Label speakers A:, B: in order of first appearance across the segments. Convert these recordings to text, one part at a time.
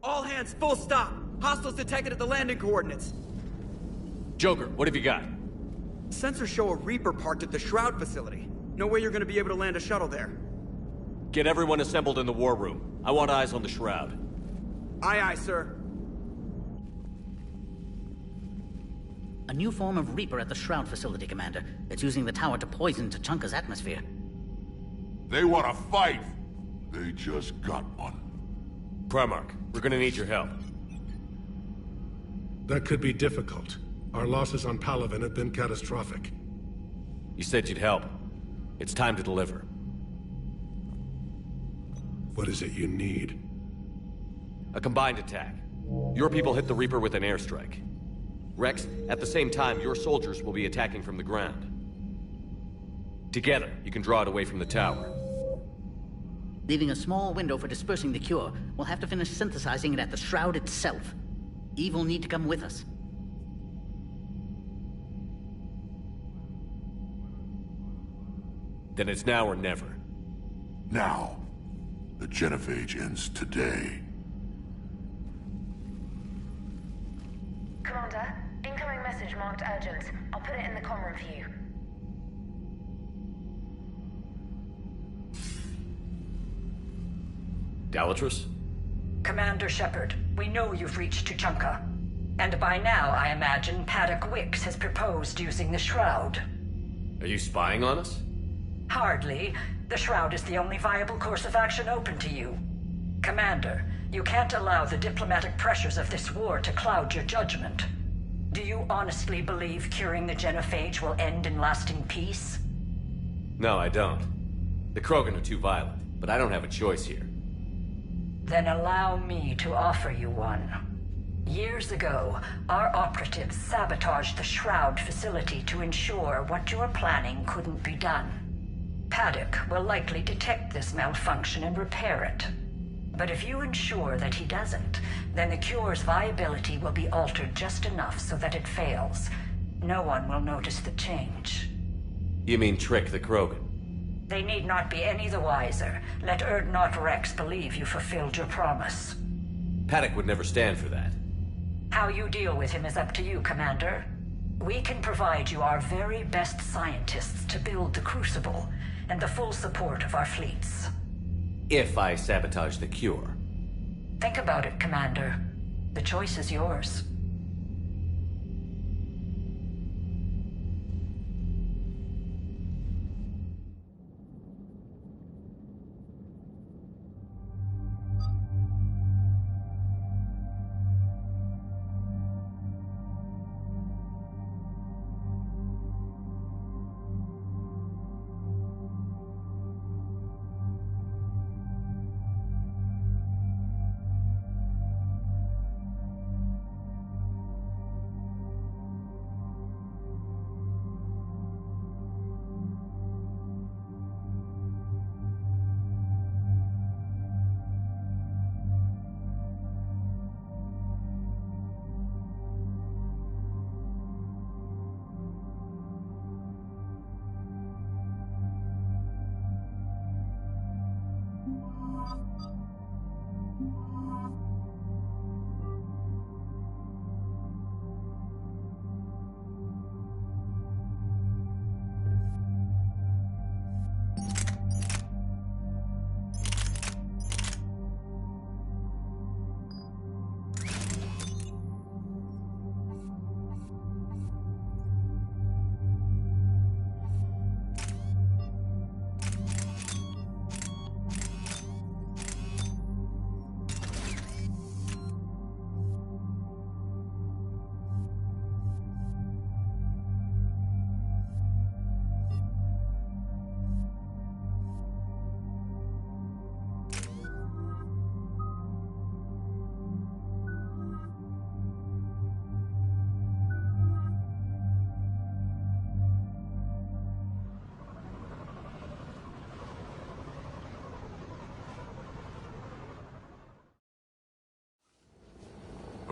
A: All hands, full stop! Hostiles detected at the landing coordinates.
B: Joker, what have you got?
A: Sensors show a Reaper parked at the Shroud facility. No way you're gonna be able to land a shuttle there.
B: Get everyone assembled in the war room. I want eyes on the Shroud.
A: Aye, aye, sir.
C: A new form of Reaper at the Shroud facility, Commander. It's using the tower to poison Tuchanka's atmosphere.
D: They want to fight! They just got one.
B: Primarch, we're gonna need your help.
E: That could be difficult. Our losses on Palaven have been catastrophic.
B: You said you'd help. It's time to deliver.
E: What is it you need?
B: A combined attack. Your people hit the Reaper with an airstrike. Rex, at the same time, your soldiers will be attacking from the ground. Together, you can draw it away from the tower.
C: Leaving a small window for dispersing the cure, we'll have to finish synthesizing it at the Shroud itself. Eve will need to come with us.
B: Then it's now or never.
D: Now. The genophage ends today.
F: Commander, incoming message marked urgent. I'll put it in the comm room for you.
B: Dalatrus?
G: Commander Shepard, we know you've reached Tuchanka. And by now, I imagine, Paddock Wicks has proposed using the Shroud.
B: Are you spying on us?
G: Hardly. The Shroud is the only viable course of action open to you. Commander, you can't allow the diplomatic pressures of this war to cloud your judgment. Do you honestly believe curing the genophage will end in lasting peace?
B: No, I don't. The Krogan are too violent, but I don't have a choice here.
G: Then allow me to offer you one. Years ago, our operatives sabotaged the Shroud facility to ensure what you were planning couldn't be done. Paddock will likely detect this malfunction and repair it. But if you ensure that he doesn't, then the cure's viability will be altered just enough so that it fails. No one will notice the change.
B: You mean trick the Krogan?
G: They need not be any the wiser. Let Urdnot Rex believe you fulfilled your promise.
B: Paddock would never stand for that.
G: How you deal with him is up to you, Commander. We can provide you our very best scientists to build the Crucible, and the full support of our fleets.
B: If I sabotage the cure.
G: Think about it, Commander. The choice is yours.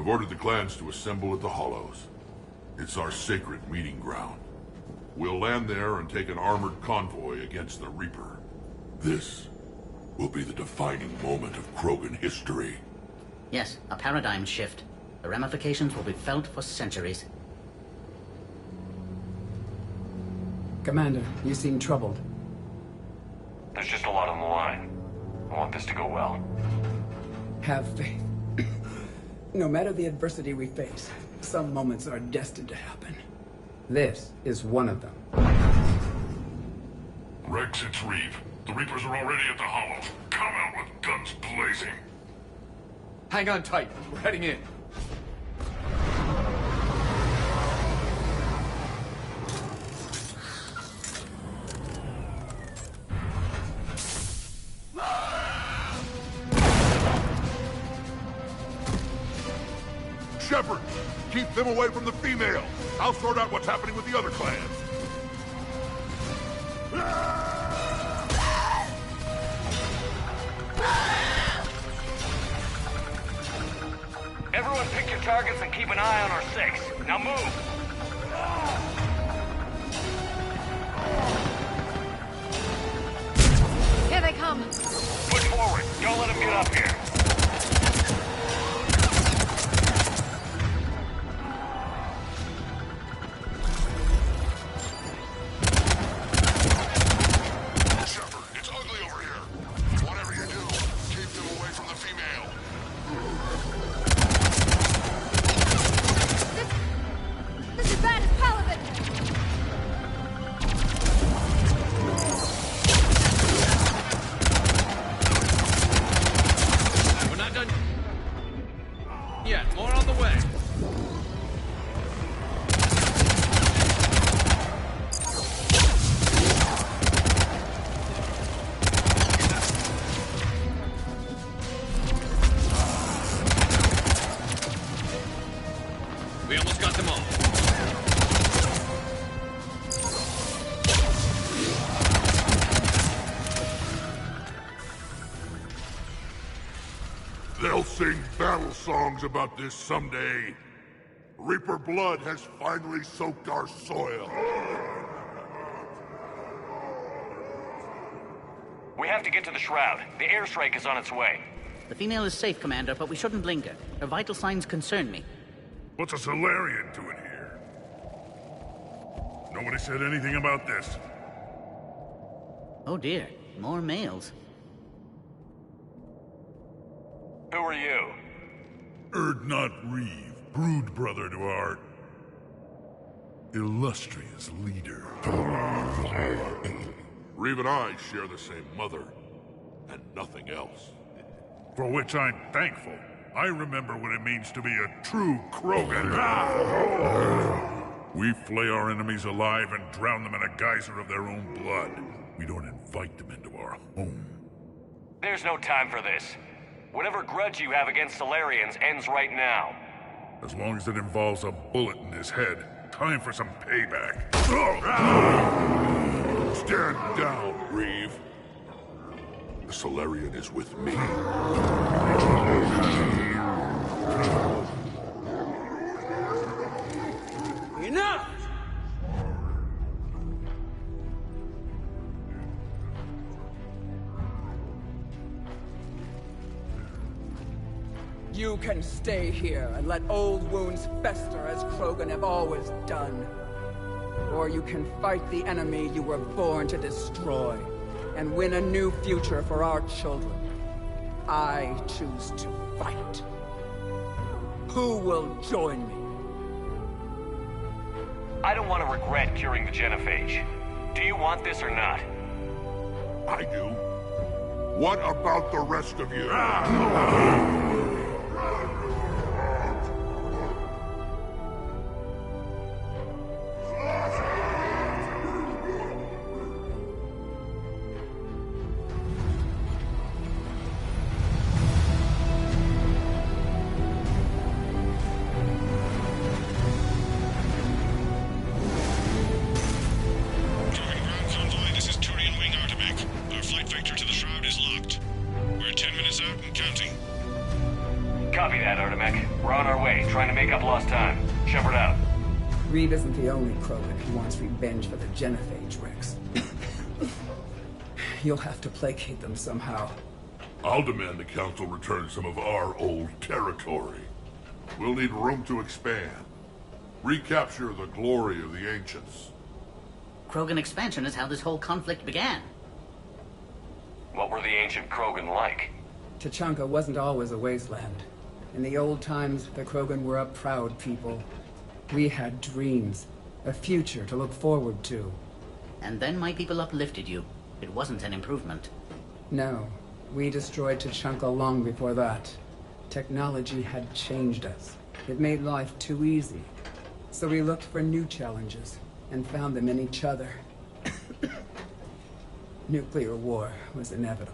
D: I've ordered the clans to assemble at the Hollows. It's our sacred meeting ground. We'll land there and take an armored convoy against the Reaper. This will be the defining moment of Krogan history.
C: Yes, a paradigm shift. The ramifications will be felt for centuries.
H: Commander, you seem troubled.
B: There's just a lot on the line. I want this to go well.
H: Have faith. No matter the adversity we face, some moments are destined to happen. This is one of them.
D: Rex, it's Reeve. The Reapers are already at the Hollow. Come out with guns blazing.
I: Hang on tight. We're heading in.
D: Shepard, keep them away from the female. I'll sort out what's happening with the other clans.
B: Everyone pick your targets and keep an eye on our 6. Now move!
J: Here they come!
B: Push forward. Don't let them get up here.
D: Shepard, it's ugly over here. Whatever you do, keep them away from the female.
J: This is bad as Paladin!
I: We're not done yet. More on the way. We almost got them all.
D: They'll sing battle songs about this someday. Reaper blood has finally soaked our soil.
B: We have to get to the Shroud. The airstrike is on its way.
C: The female is safe, Commander, but we shouldn't linger. Her vital signs concern me.
D: What's a Solarian doing here? Nobody said anything about this.
C: Oh dear, more males.
B: Who are you?
D: Erdnot Reeve, brood brother to our illustrious leader. Reeve and I share the same mother, and nothing else. For which I'm thankful. I remember what it means to be a true Krogan. We flay our enemies alive and drown them in a geyser of their own blood. We don't invite them into our home.
B: There's no time for this. Whatever grudge you have against Solarians ends right now.
D: As long as it involves a bullet in his head, time for some payback. Stand down, Reeve. The Solarian is with me.
A: Enough!
H: You can stay here and let old wounds fester as Krogan have always done. Or you can fight the enemy you were born to destroy and win a new future for our children. I choose to fight. Who will join me?
B: I don't want to regret curing the genophage. Do you want this or not?
D: I do. What about the rest of you?
B: Copy that, Artemek. We're on our way, trying to make up lost time. Shepard out.
H: Reeve isn't the only Krogan who wants revenge for the genophage, Rex. You'll have to placate them somehow.
D: I'll demand the Council return some of our old territory. We'll need room to expand. Recapture the glory of the ancients.
C: Krogan expansion is how this whole conflict began.
B: What were the ancient Krogan like?
H: Tachanka wasn't always a wasteland. In the old times, the Krogan were a proud people. We had dreams, a future to look forward to.
C: And then my people uplifted you. It wasn't an improvement.
H: No, we destroyed Tachanka long before that. Technology had changed us. It made life too easy. So we looked for new challenges, and found them in each other. Nuclear war was inevitable.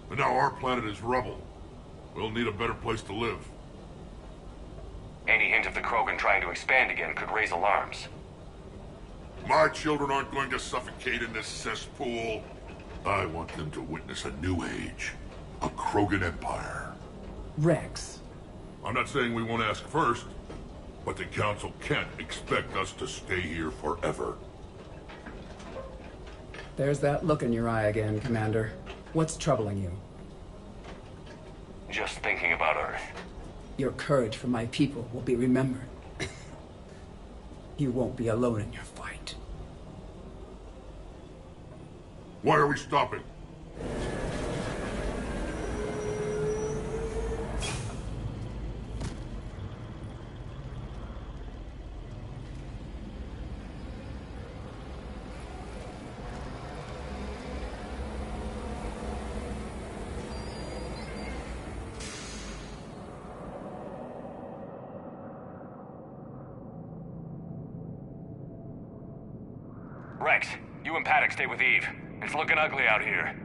D: But now our planet is rubble. We'll need a better place to live.
B: Any hint of the Krogan trying to expand again could raise alarms.
D: My children aren't going to suffocate in this cesspool. I want them to witness a new age. A Krogan empire.
H: Rex.
D: I'm not saying we won't ask first, but the Council can't expect us to stay here forever.
H: There's that look in your eye again, Commander. What's troubling you?
B: Just thinking about Earth.
H: Your courage for my people will be remembered. You won't be alone in your fight.
D: Why are we stopping?
B: Rex, you and Paddock stay with Eve. It's looking ugly out here.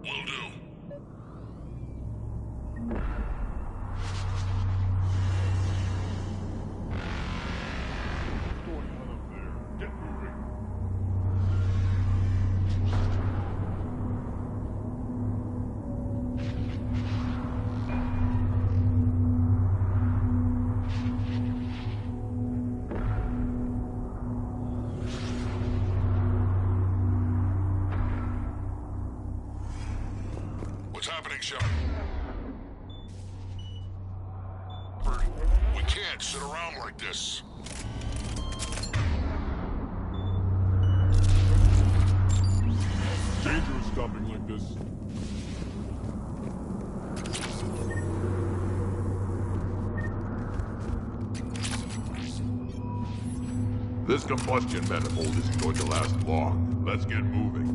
D: Will do. Get moving. What's happening, Shepard? We can't sit around like this. Dangerous stopping like this. This combustion manifold isn't going to last long. Let's get moving.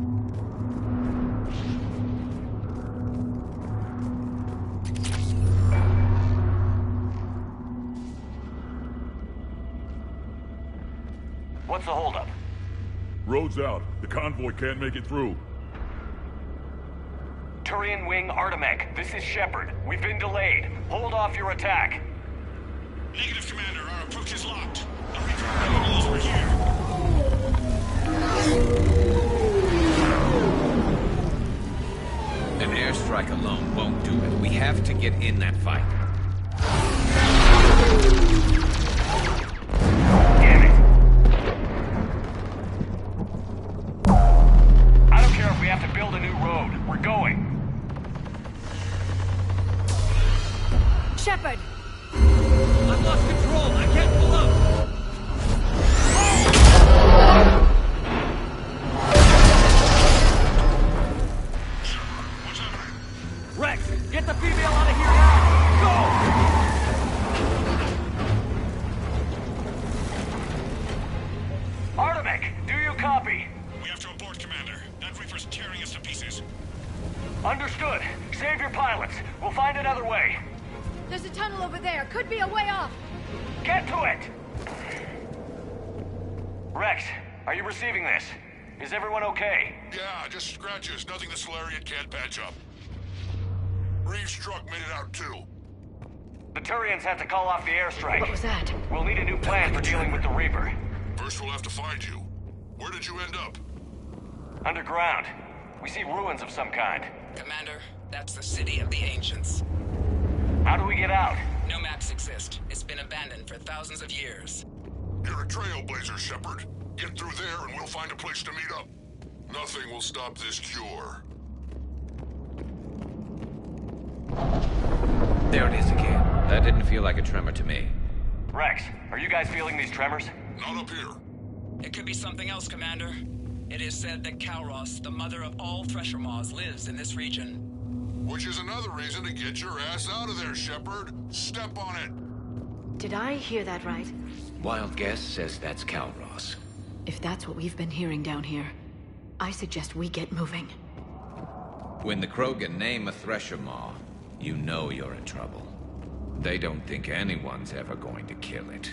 B: What's the holdup?
D: Road's out. The convoy can't make it through.
B: Turian Wing Artemek, this is Shepard. We've been delayed. Hold off your attack.
K: Negative, Commander. Our approach is locked. The Reaper knows we're here.
I: An airstrike alone won't do it. We have to get in that fight.
B: Damn it! I don't care if we have to build a new road. We're going.
J: Shepard!
I: I've lost control. I can't pull up.
K: What's happening?
B: Rex, get the female out of here now! Go! Artemek, do you copy?
K: We have to abort, Commander. That Reaper's tearing us to pieces.
B: Understood. Save your pilots. We'll find another way.
J: There's a tunnel over there. Could be a way off.
B: Get to it! Rex, are you receiving this? Is everyone okay?
D: Yeah, just scratches. Nothing the Solarian can't patch up. Reeves' truck made it out too.
B: The Turians had to call off the airstrike.
J: What was that?
B: We'll need a new plan for dealing with the Reaper.
D: First we'll have to find you. Where did you end up?
B: Underground. We see ruins of some kind.
L: Commander, that's the city of the ancients.
B: How do we get out?
L: No maps exist. It's been abandoned for thousands of years.
D: You're a trailblazer, Shepard. Get through there and we'll find a place to meet up. Nothing will stop this cure.
M: There it is again. That didn't feel like a tremor to me.
B: Rex, are you guys feeling these tremors?
D: Not up here.
L: It could be something else, Commander. It is said that Kalros, the mother of all Thresher Maws, lives in this region.
D: Which is another reason to get your ass out of there, Shepard. Step on it.
J: Did I hear that right?
M: Wild guess says that's Kalros.
J: If that's what we've been hearing down here, I suggest we get moving.
M: When the Krogan name a Thresher Maw, you know you're in trouble. They don't think anyone's ever going to kill it.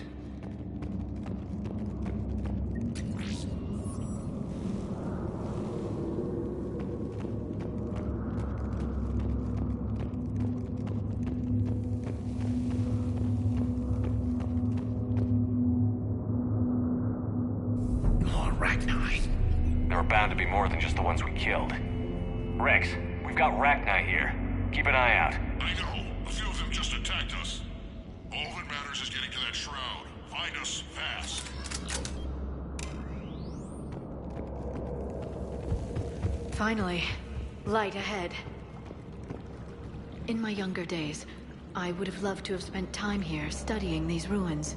B: There are bound to be more than just the ones we killed. Rex, we've got Rachni here. Keep an eye out.
D: I know. A few of them just attacked us. All that matters is getting to that shroud. Find us fast.
J: Finally, light ahead. In my younger days, I would have loved to have spent time here studying these ruins.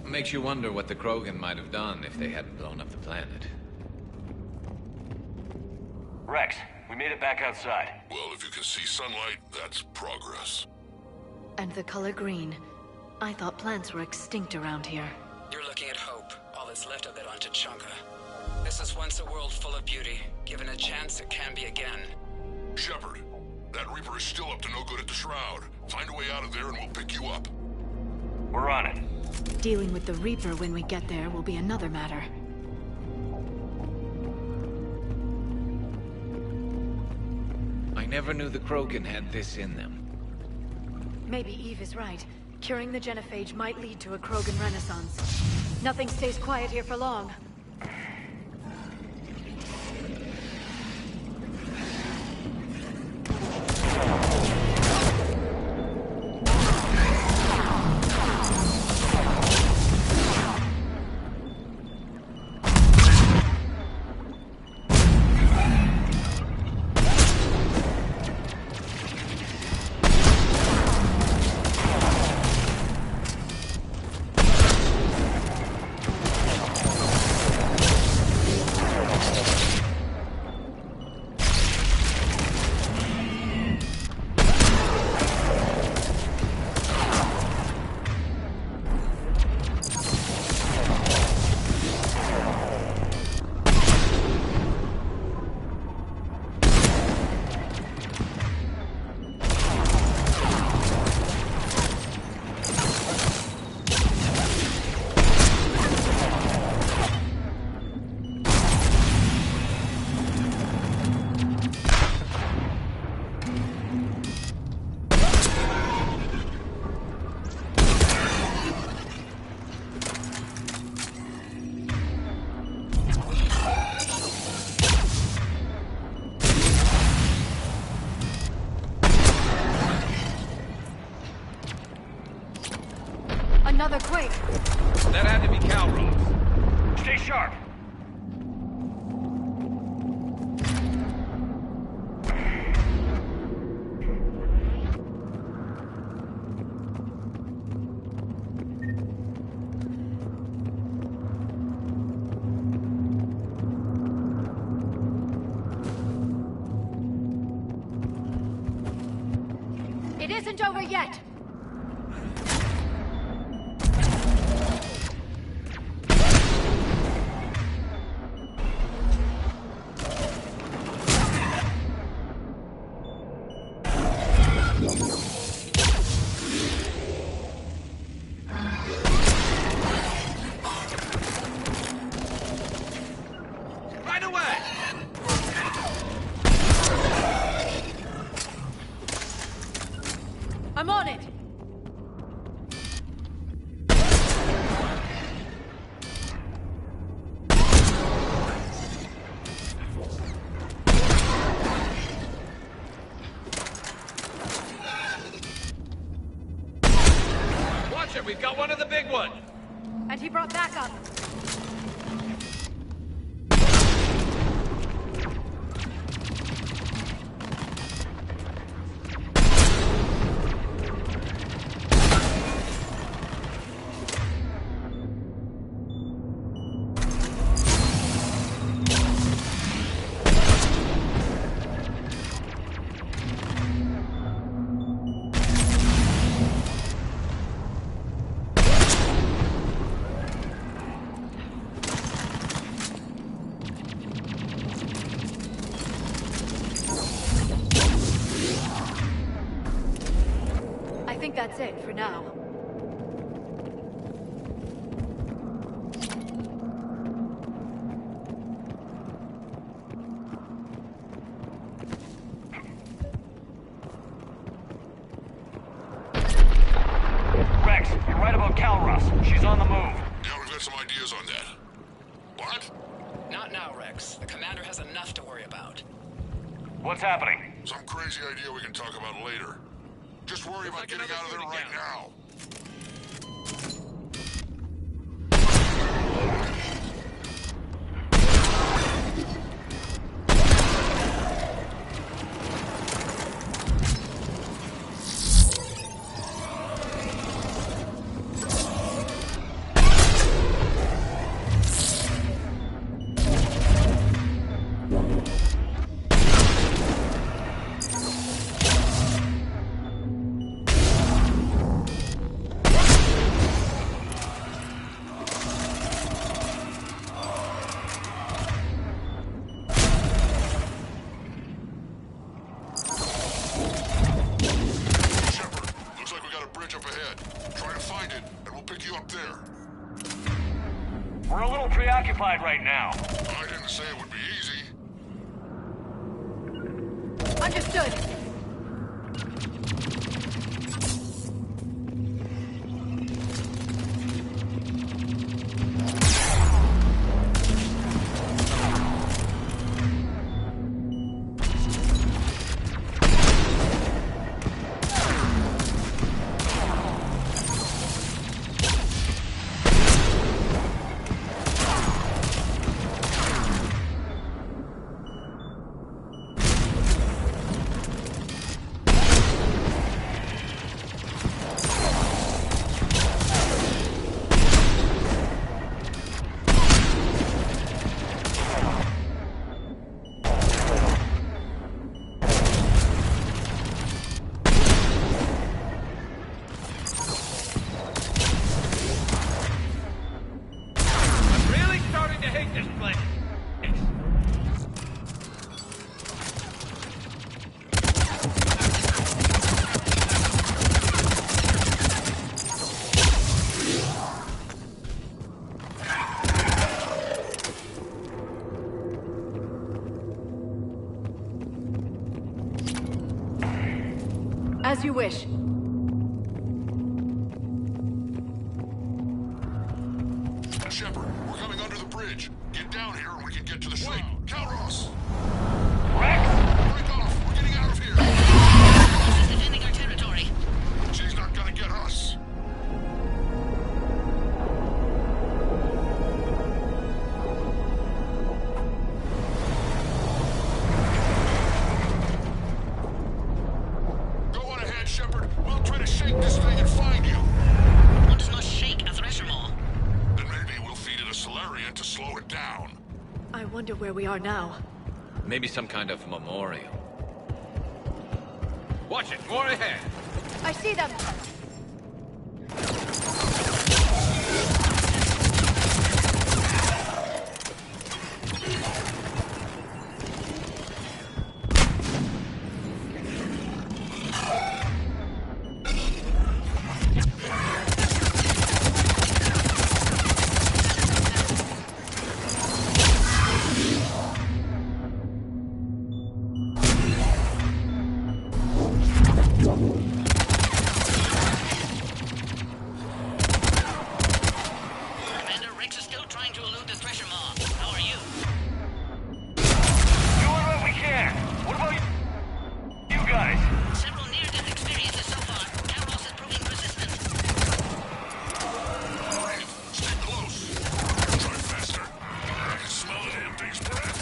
M: Makes you wonder what the Krogan might have done if they hadn't blown up the planet.
B: Rex, we made it back outside.
D: Well, if you can see sunlight, that's progress.
J: And the color green. I thought plants were extinct around here.
L: You're looking at hope, all that's left of it on Tuchanka. This was once a world full of beauty. Given a chance, it can be again.
D: Shepard, that Reaper is still up to no good at the Shroud. Find a way out of there and we'll pick you up.
B: We're on it.
J: Dealing with the Reaper when we get there will be another matter.
M: I never knew the Krogan had this in them.
J: Maybe Eve is right. Curing the genophage might lead to a Krogan renaissance. Nothing stays quiet here for long. Another quake!
M: That had to be Kalros.
B: Stay sharp!
J: It isn't over yet! I'm on it!
M: Watch it, we've got one of the big ones!
J: And he brought backup! that's it for now.
B: Rex, you're right about Calros. She's on the move.
D: Yeah, we've got some ideas on that. What?
L: Not now, Rex. The commander has enough to worry about.
B: What's happening?
D: Some crazy idea we can talk about later. Just worry about getting out of there right now.
B: We're a little preoccupied right now.
D: I didn't say it would be easy.
J: Understood. As you wish.
D: Shepard, we're coming under the bridge. Get down here and we can get to the ship. Calros!
B: Rex!
D: Break off! We're getting out of here!
C: She's defending our territory.
D: She's not gonna get us. Go on ahead, Shepard. We'll try to shake this thing and find you.
C: One does not shake a thresher maw.
D: Then maybe we'll feed it a Solarian to slow it down.
J: I wonder where we are now.
M: Maybe some kind of memorial.
I: Watch it, more ahead.
J: I see them!
C: Commander, Rex is still trying to elude the thresher maw. How are you?
B: Doing what we can. What about you guys?
C: Several near-death experiences so far. Calros is proving resistant.
D: Stay close. Try faster. I can smell the damn thing's breath.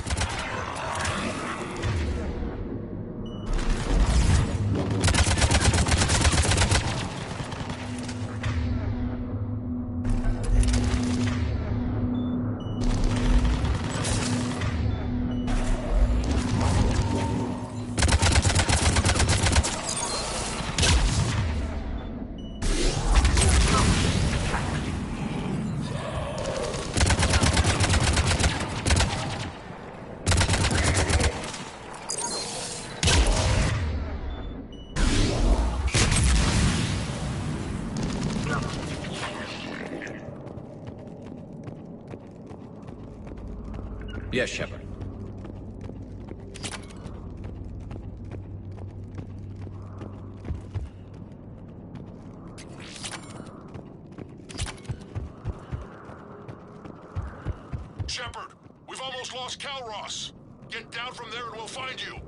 M: Yes, Shepard.
D: Shepard, we've almost lost Calross. Get down from there and we'll find you.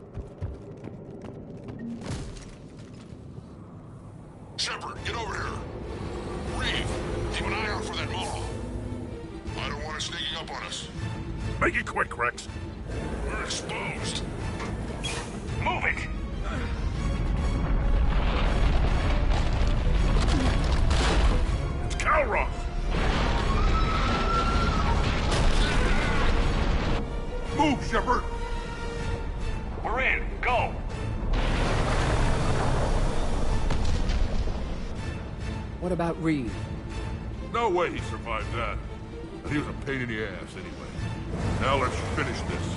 D: Shepard, get over here. Reed, keep an eye out for that Maw. I don't want it sneaking up on us.
E: Make it quick, Rex.
D: We're exposed.
K: Move it!
E: It's Calross!
D: Move, Shepard!
K: We're in. Go!
H: What about Reed?
D: No way he survived that. And he was a pain in the ass anyway. Now let's finish this.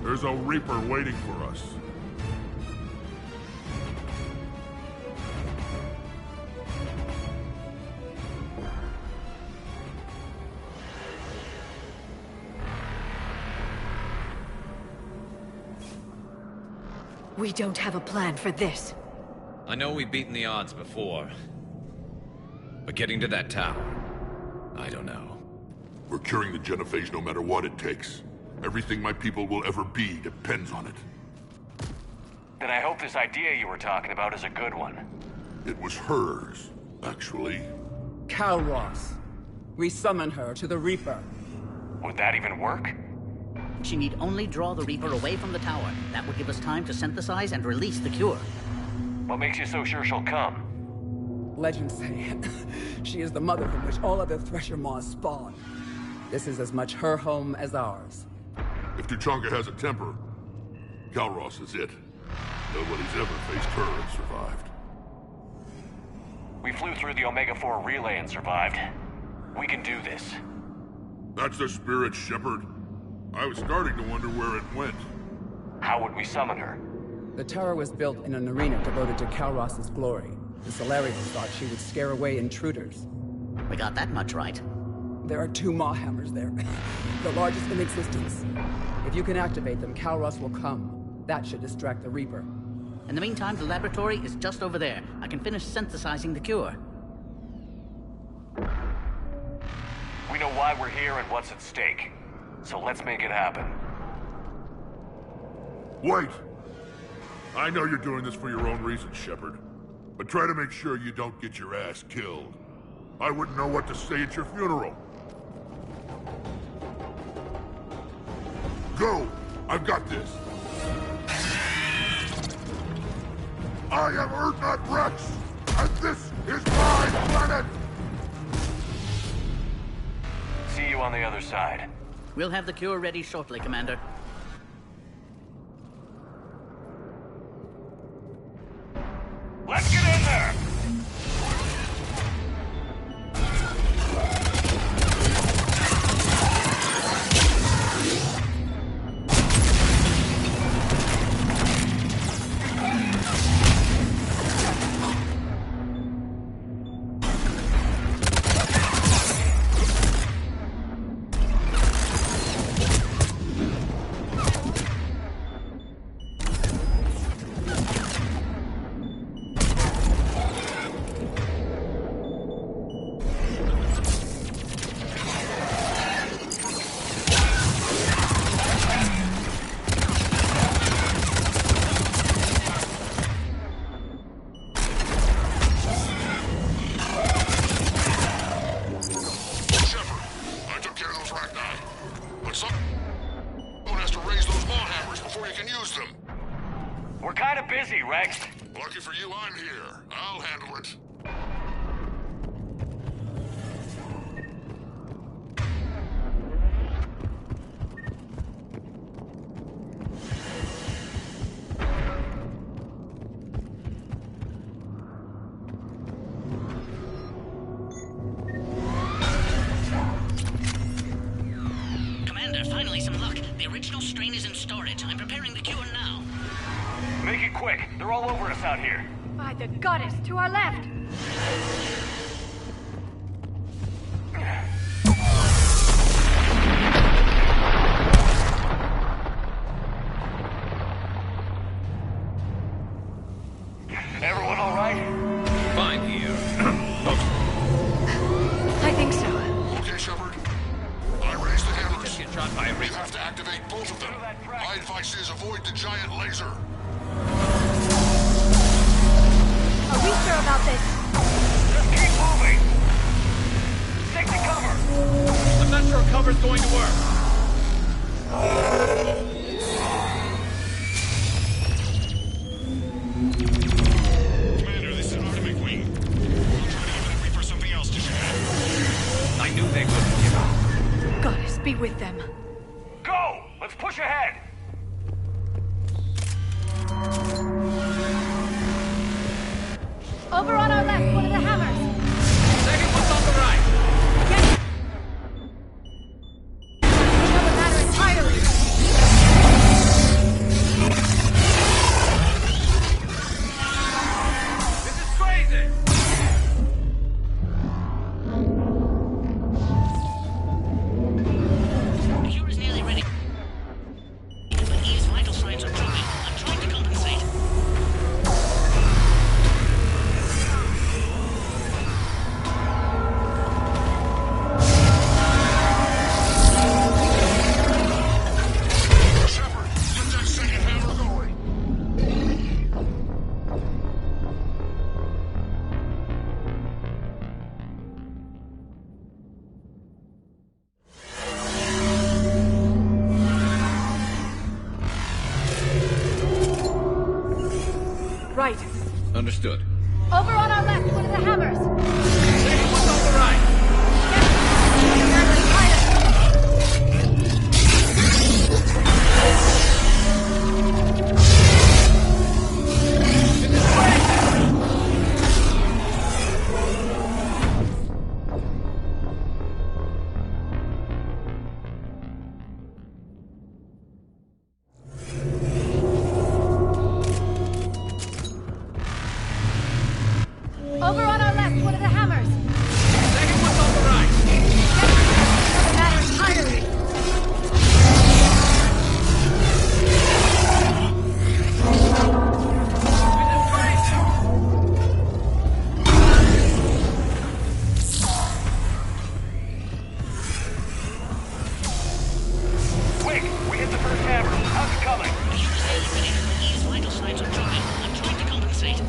D: There's a Reaper waiting for us.
J: We don't have a plan for this.
M: I know we've beaten the odds before. But getting to that tower, I don't know.
D: We're curing the genophage no matter what it takes. Everything my people will ever be depends on it.
K: Then I hope this idea you were talking about is a good one.
D: It was hers, actually.
H: Calross. We summon her to the Reaper.
K: Would that even work?
C: She need only draw the Reaper away from the tower. That would give us time to synthesize and release the cure.
K: What makes you so sure she'll come?
H: Legends say she is the mother from which all other Thresher Maws spawn. This is as much her home as ours.
D: If Tuchanka has a temper, Calross is it. Nobody's ever faced her and survived.
K: We flew through the Omega-4 relay and survived. We can do this.
D: That's the spirit, Shepard. I was starting to wonder where it went.
K: How would we summon her?
H: The tower was built in an arena devoted to Calross's glory. The Solarians thought she would scare away intruders.
C: We got that much right.
H: There are 2 Maw hammers there, the largest in existence. If you can activate them, Calross will come. That should distract the Reaper.
C: In the meantime, the laboratory is just over there. I can finish synthesizing the cure.
K: We know why we're here and what's at stake. So let's make it happen.
D: Wait! I know you're doing this for your own reasons, Shepard. But try to make sure you don't get your ass killed. I wouldn't know what to say at your funeral. Go! I've got this. I am Urdnot Rex, and this is my planet!
K: See you on the other side.
C: We'll have the cure ready shortly, Commander.
K: Let's get in there! We're kind of busy, Rex.
D: Lucky for you, I'm here. I'll handle it.
C: Commander, finally some luck. The original strain is in storage. I'm preparing the cure now.
K: Make it quick. They're all over us out here.
J: By the goddess, to our left!
K: Everyone all right?
M: Fine here.
J: I think so.
D: Okay, Shepard. I raised the hammers.
I: Just get shot by a
D: You
I: reaper.
D: have to activate both of them. My advice is avoid the giant laser.
J: Are we sure about this?
K: Just keep moving! Stick to cover!
I: I'm not sure cover's going to work.
K: Commander, this is Artemis Wing. I'll try to give that Reaper something else to shoot at.
I: I knew they wouldn't give up.
J: Goddess, be with them.
K: Go! Let's push ahead!
J: Over on our left, one of the hammers.
I: Second one's on the right.
J: Another matter entirely.
I: This is crazy.
C: The cure is nearly ready. But Eve's vital signs are dropping. I'm trying to compensate.
D: Shepard, get that second hammer going.
J: Right.
M: Understood.
J: Over on our left, one of the hammers.
I: Second one's on the right.
J: Another entirely. Over on our left, one of the hammers.
I: Second one's on the right.
J: Another matter entirely.
K: Quick! We hit the first hammer. How's it coming?
C: The cure is nearly ready. But Eve's vital signs are dropping. I'm trying to compensate.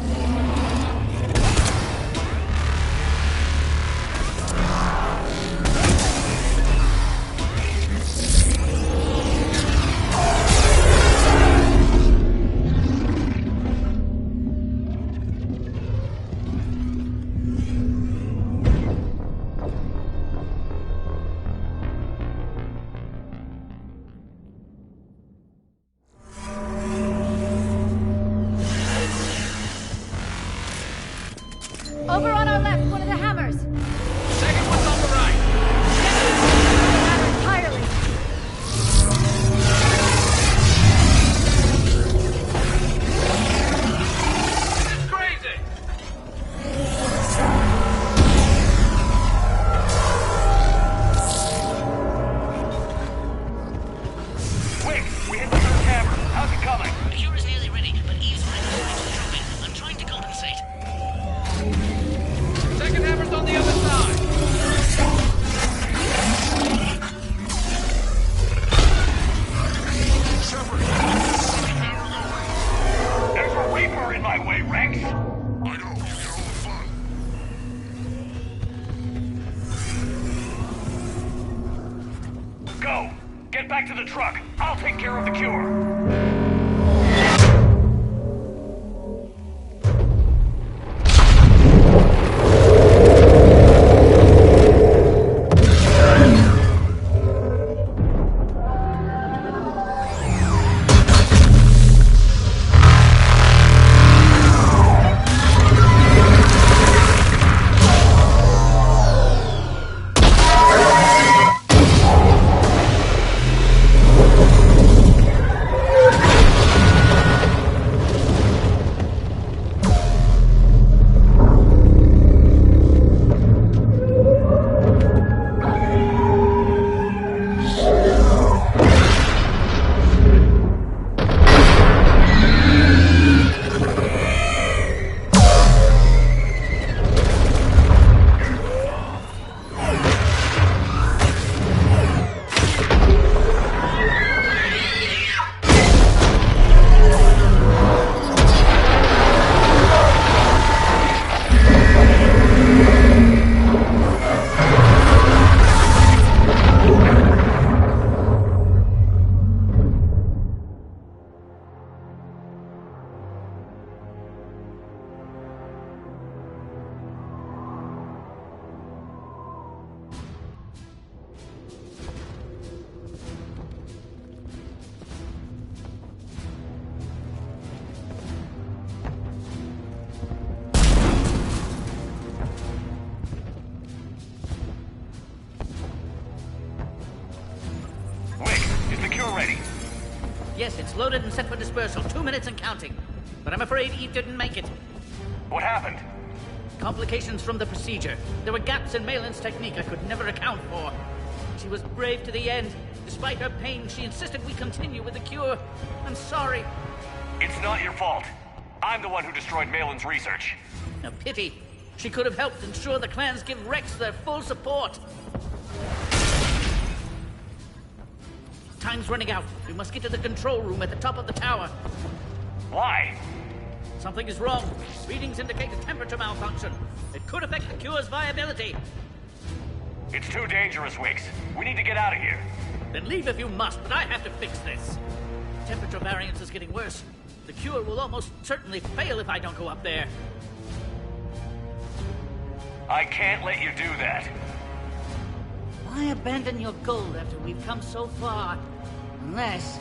J: Over on our left, one of the hammers.
I: Second one's on the right.
J: Another matter entirely.
I: This is crazy.
K: Quick! We hit the first hammer. How's it coming?
C: The cure is nearly ready. But Eve's vital signs are dropping. I'm trying to compensate.
I: Second hammer's on the other side.
D: Shepard, get that second hammer going.
K: There's a Reaper in my way, Rex!
D: I know, you get all the fun.
K: Go! Get back to the truck. I'll take care of the cure.
C: Yes, it's loaded and set for dispersal. 2 minutes and counting. But I'm afraid Eve didn't make it.
B: What happened?
C: Complications from the procedure. There were gaps in Malin's technique I could never account for. She was brave to the end. Despite her pain, she insisted we continue with the cure. I'm sorry.
B: It's not your fault. I'm the one who destroyed Malin's research.
C: A pity. She could have helped ensure the clans give Rex their full support. Time's running out. We must get to the control room at the top of the tower.
B: Why?
C: Something is wrong. Readings indicate a temperature malfunction. It could affect the cure's viability.
B: It's too dangerous, Wicks. We need to get out of here.
C: Then leave if you must, but I have to fix this. Temperature variance is getting worse. The cure will almost certainly fail if I don't go up there.
B: I can't let you do that.
C: Why abandon your goal after we've come so far? Unless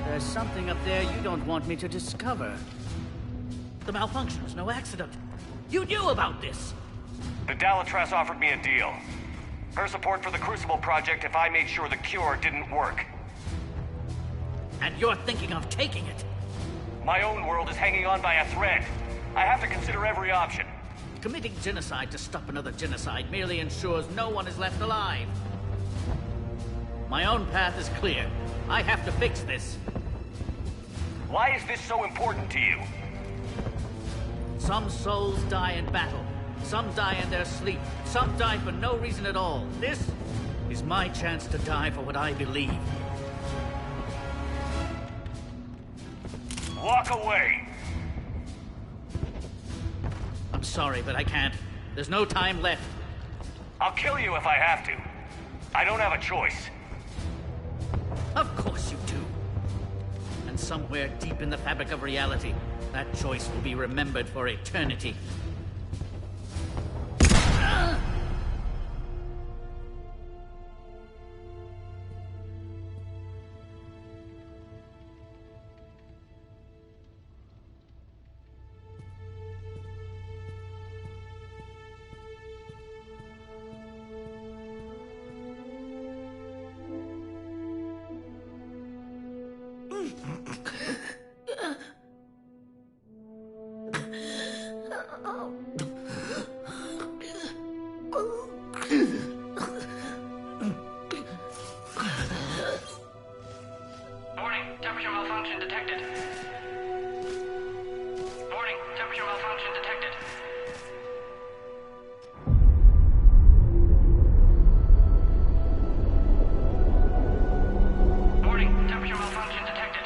C: there's something up there you don't want me to discover. The malfunction was no accident. You knew about this.
B: The Dalatras offered me a deal. Her support for the Crucible Project if I made sure the cure didn't work.
C: And you're thinking of taking it?
B: My own world is hanging on by a thread. I have to consider every option.
C: Committing genocide to stop another genocide merely ensures no one is left alive. My own path is clear. I have to fix this.
B: Why is this so important to you?
C: Some souls die in battle. Some die in their sleep. Some die for no reason at all. This is my chance to die for what I believe.
B: Walk away!
C: I'm sorry, but I can't. There's no time left.
B: I'll kill you if I have to. I don't have a choice.
C: Of course you do. And somewhere deep in the fabric of reality, that choice will be remembered for eternity.
L: Warning, temperature malfunction detected. Warning, temperature malfunction detected. Warning, temperature malfunction detected.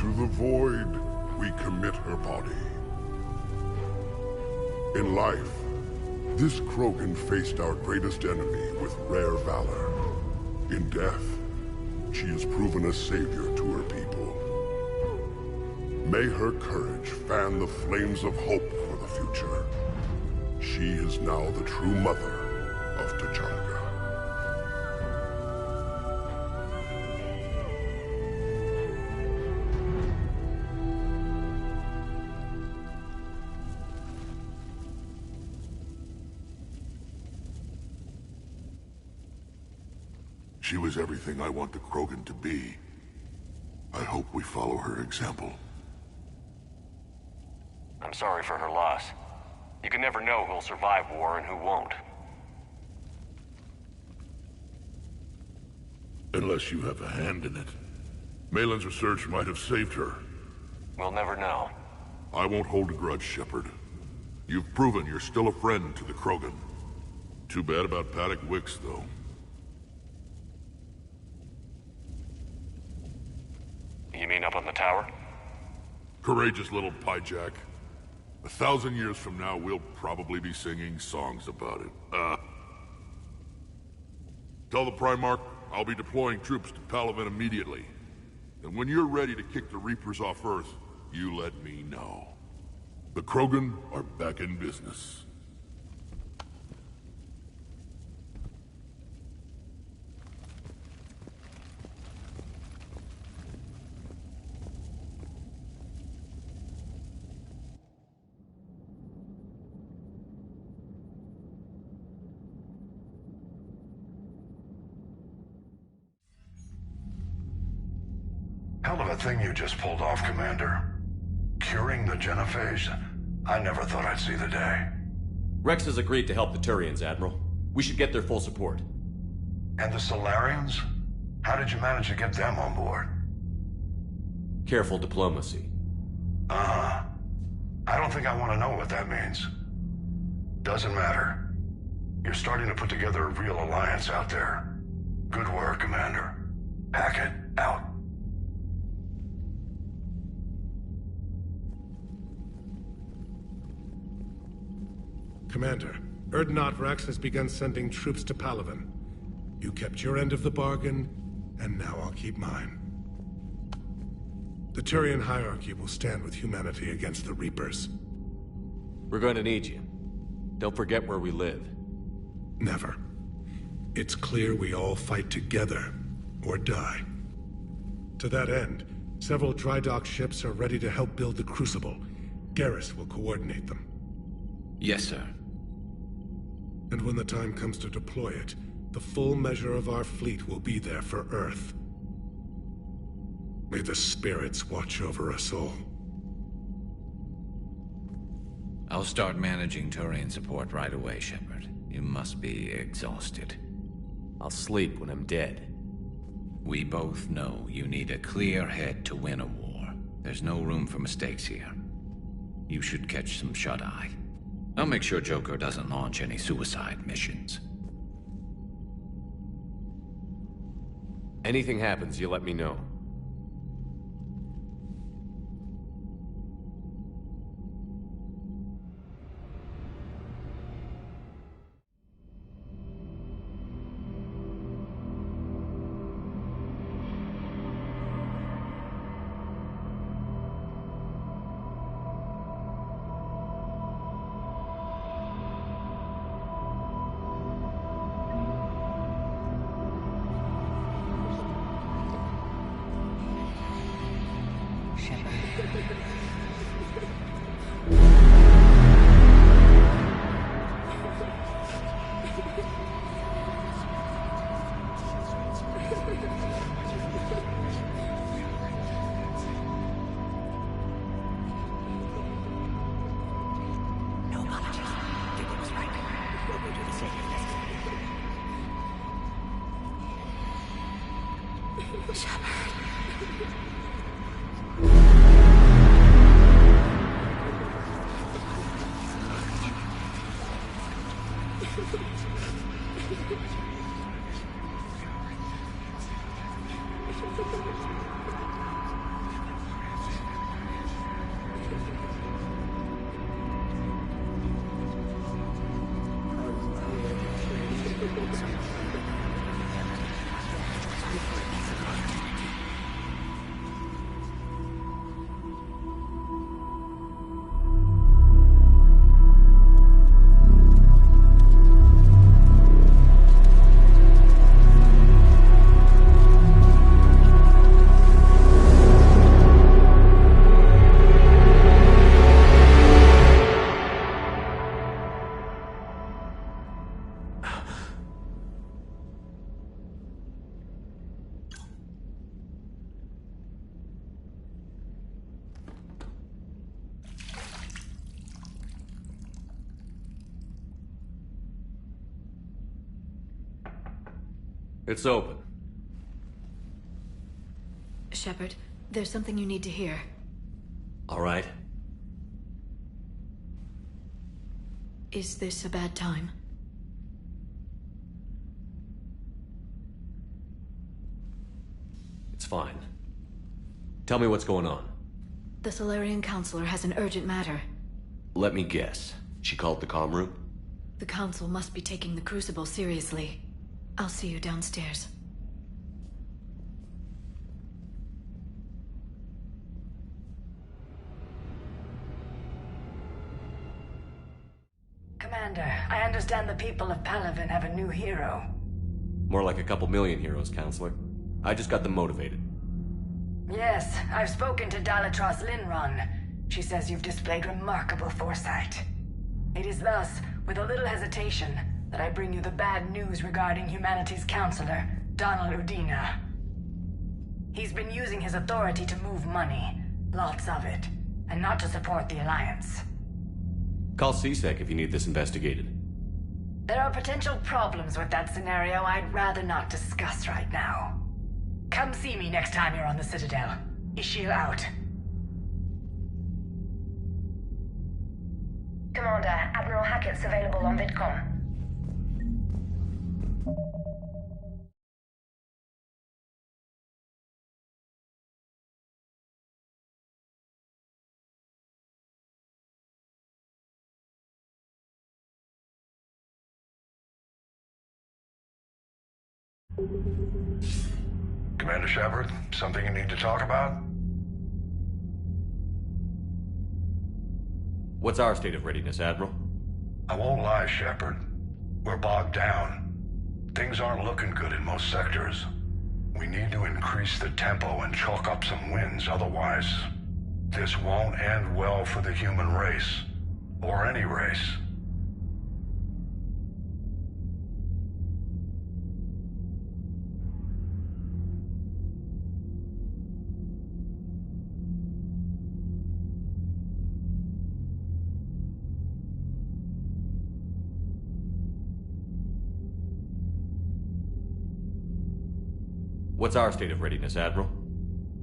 D: To the void, we commit her body. In life, this Krogan faced our greatest enemy with rare valor. In death, she has proven a savior to her people. May her courage fan the flames of hope for the future. She is now the true mother of Tachanka. She was everything I want the Krogan to be. I hope we follow her example.
B: I'm sorry for her loss. You can never know who'll survive war and who won't.
D: Unless you have a hand in it. Malin's research might have saved her.
B: We'll never know.
D: I won't hold a grudge, Shepard. You've proven you're still a friend to the Krogan. Too bad about Paddock Wicks, though.
B: You mean up on the tower?
D: Courageous little pyjack. 1,000 years from now, we'll probably be singing songs about it. Tell the Primarch I'll be deploying troops to Palaven immediately. And when you're ready to kick the Reapers off Earth, you let me know. The Krogan are back in business.
N: Hell of a thing you just pulled off, Commander. Curing the genophage? I never thought I'd see the day.
B: Rex has agreed to help the Turians, Admiral. We should get their full support.
N: And the Solarians? How did you manage to get them on board?
B: Careful diplomacy.
N: I don't think I want to know what that means. Doesn't matter. You're starting to put together a real alliance out there. Good work, Commander. Hackett, out.
E: Commander, Urdnot Rex has begun sending troops to Palaven. You kept your end of the bargain, and now I'll keep mine. The Turian hierarchy will stand with humanity against the Reapers.
B: We're going to need you. Don't forget where we live.
E: Never. It's clear we all fight together, or die. To that end, several dry dock ships are ready to help build the Crucible. Garrus will coordinate them.
M: Yes, sir.
E: And when the time comes to deploy it, the full measure of our fleet will be there for Earth. May the spirits watch over us all.
M: I'll start managing Turian support right away, Shepard. You must be exhausted.
B: I'll sleep when I'm dead.
M: We both know you need a clear head to win a war. There's no room for mistakes here. You should catch some shut-eye. I'll make sure Joker doesn't launch any suicide missions.
B: Anything happens, you let me know. It's open.
J: Shepard, there's something you need to hear.
B: All right.
J: Is this a bad time?
B: It's fine. Tell me what's going on.
J: The Solarian Counselor has an urgent matter.
B: Let me guess. She called the comm room?
J: The Council must be taking the Crucible seriously. I'll see you downstairs.
G: Commander, I understand the people of Palaven have a new hero.
B: More like a couple million heroes, Counselor. I just got them motivated.
G: Yes, I've spoken to Dalatros Linron. She says you've displayed remarkable foresight. It is thus, with a little hesitation, that I bring you the bad news regarding humanity's counselor, Donald Udina. He's been using his authority to move money, lots of it, and not to support the Alliance.
B: Call CSEC if you need this investigated.
G: There are potential problems with that scenario I'd rather not discuss right now. Come see me next time you're on the Citadel. Ishil out.
F: Commander, Admiral Hackett's available on VidCom.
N: Commander Shepard, something you need to talk about?
B: What's our state of readiness, Admiral?
N: I won't lie, Shepard. We're bogged down. Things aren't looking good in most sectors. We need to increase the tempo and chalk up some wins, otherwise this won't end well for the human race. Or any race.
B: What's our state of readiness, Admiral?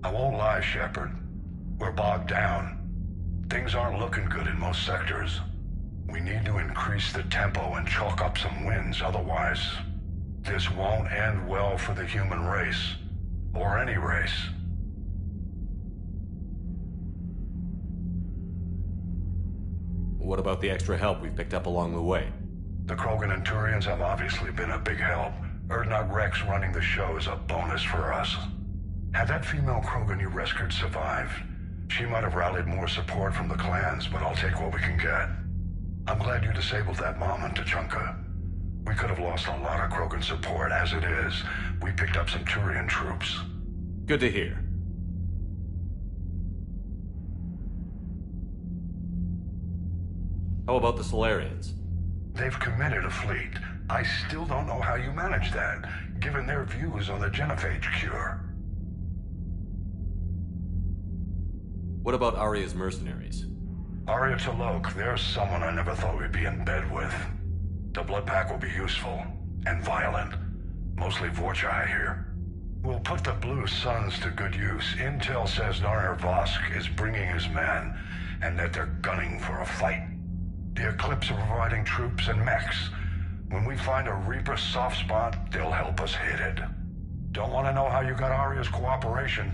N: I won't lie, Shepard. We're bogged down. Things aren't looking good in most sectors. We need to increase the tempo and chalk up some wins, otherwise this won't end well for the human race. Or any race.
B: What about the extra help we've picked up along the way?
N: The Krogan and Turians have obviously been a big help. Urdnot Rex running the show is a bonus for us. Had that female Krogan you rescued survived, she might have rallied more support from the clans, but I'll take what we can get. I'm glad you disabled that mom in Tuchanka. We could have lost a lot of Krogan support. As it is, we picked up some Turian troops.
B: Good to hear. How about the Solarians?
N: They've committed a fleet. I still don't know how you manage that, given their views on the genophage cure.
B: What about Arya's mercenaries?
N: Arya T'Loak, there's someone I never thought we'd be in bed with. The Blood Pack will be useful, and violent. Mostly Vorcha, I hear. We'll put the Blue Suns to good use. Intel says Narner Vosk is bringing his men, and that they're gunning for a fight. The Eclipse are providing troops and mechs. When we find a Reaper soft spot, they'll help us hit it. Don't want to know how you got Arya's cooperation,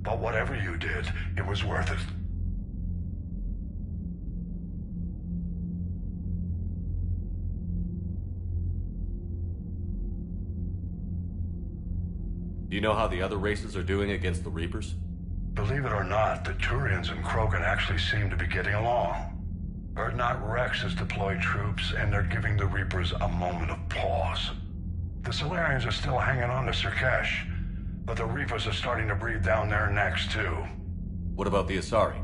N: but whatever you did, it was worth it.
B: Do you know how the other races are doing against the Reapers?
N: Believe it or not, the Turians and Krogan actually seem to be getting along. Urdnot Rex has deployed troops, and they're giving the Reapers a moment of pause. The Solarians are still hanging on to Surkesh, but the Reapers are starting to breathe down their necks, too.
B: What about the Asari?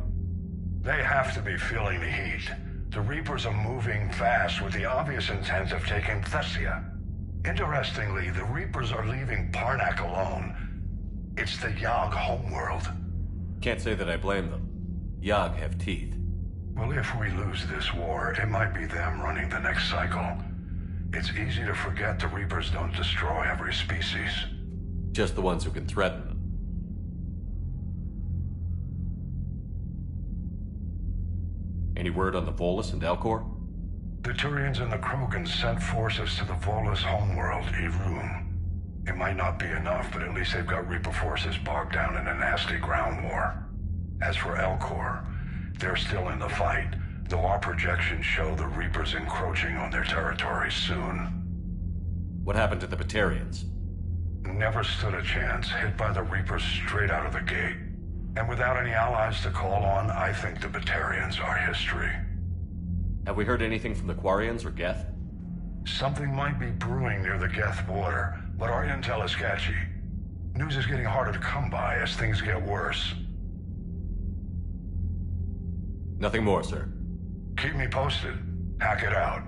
N: They have to be feeling the heat. The Reapers are moving fast with the obvious intent of taking Thessia. Interestingly, the Reapers are leaving Parnak alone. It's the Yogg homeworld.
B: Can't say that I blame them. Yogg have teeth.
N: Well, if we lose this war, it might be them running the next cycle. It's easy to forget the Reapers don't destroy every species.
B: Just the ones who can threaten them. Any word on the Volus and Elcor?
N: The Turians and the Krogans sent forces to the Volus homeworld, Irun. It might not be enough, but at least they've got Reaper forces bogged down in a nasty ground war. As for Elcor, they're still in the fight, though our projections show the Reapers encroaching on their territory soon.
B: What happened to the Batarians?
N: Never stood a chance, hit by the Reapers straight out of the gate. And without any allies to call on, I think the Batarians are history.
B: Have we heard anything from the Quarians or Geth?
N: Something might be brewing near the Geth border, but our intel is sketchy. News is getting harder to come by as things get worse.
B: Nothing more, sir.
N: Keep me posted. Hack it out.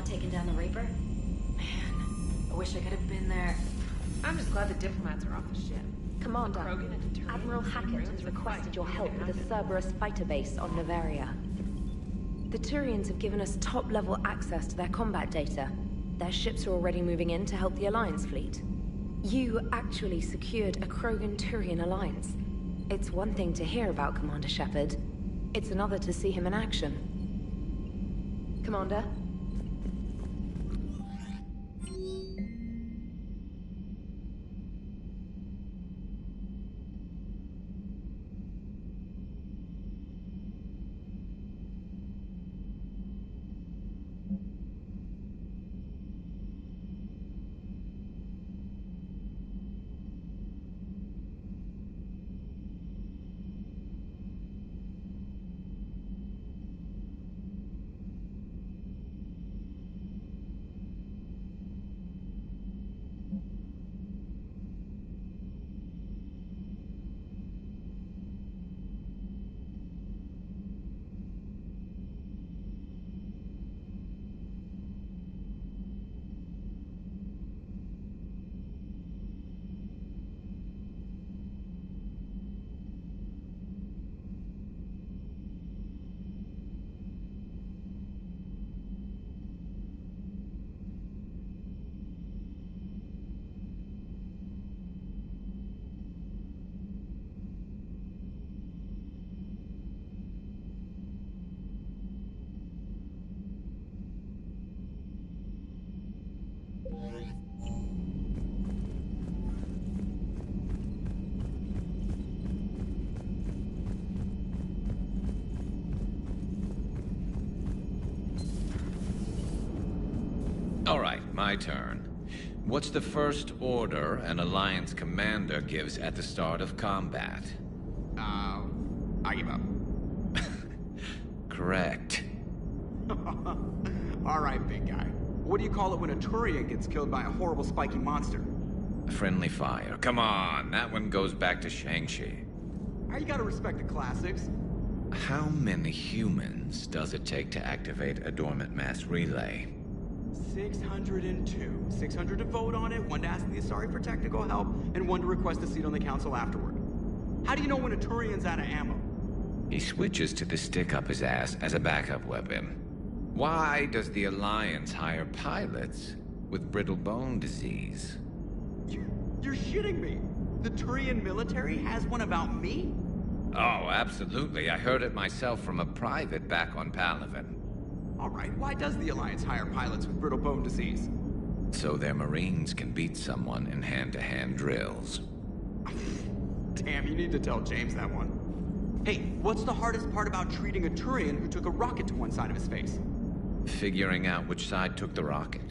O: Taking down the Reaper? Man, I wish I could have been there.
P: I'm just glad the diplomats are off the ship.
Q: Commander, Admiral Hackett has requested your help with the Cerberus fighter base on Novaria. The Turians have given us top-level access to their combat data. Their ships are already moving in to help the Alliance fleet. You actually secured a Krogan-Turian alliance. It's one thing to hear about Commander Shepard. It's another to see him in action. Commander?
M: All right, my turn. What's the first order an Alliance commander gives at the start of combat?
A: I give up.
M: Correct.
A: All right, big guy. What do you call it when a Turian gets killed by a horrible spiky monster?
M: Friendly fire. Come on, that one goes back to Shang-Chi.
A: You gotta respect the classics.
M: How many humans does it take to activate a dormant mass relay?
A: 602. 600 to vote on it, 1 to ask the Asari for technical help, and 1 to request a seat on the council afterward. How do you know when a Turian's out of ammo?
M: He switches to the stick up his ass as a backup weapon. Why does the Alliance hire pilots with brittle bone disease?
A: You're shitting me. The Turian military has one about me?
M: Oh, absolutely. I heard it myself from a private back on Palaven.
A: All right, why does the Alliance hire pilots with brittle bone disease?
M: So their Marines can beat someone in hand-to-hand drills.
A: Damn, you need to tell James that one. Hey, what's the hardest part about treating a Turian who took a rocket to one side of his face?
M: Figuring out which side took the rocket.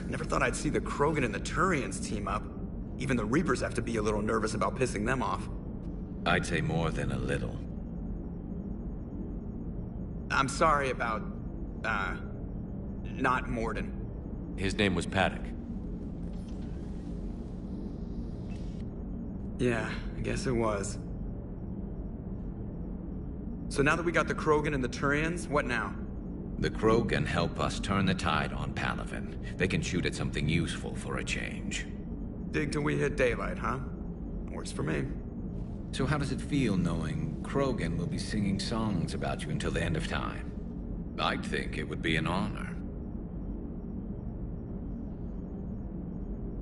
A: Never thought I'd see the Krogan and the Turians team up. Even the Reapers have to be a little nervous about pissing them off.
M: I'd say more than a little.
A: I'm sorry about, not Morden.
B: His name was Paddock.
A: Yeah, I guess it was. So now that we got the Krogan and the Turians, what now?
M: The Krogan help us turn the tide on Palaven. They can shoot at something useful for a change.
A: Dig till we hit daylight, huh? Works for me.
M: So how does it feel knowing Krogan will be singing songs about you until the end of time? I'd think it would be an honor.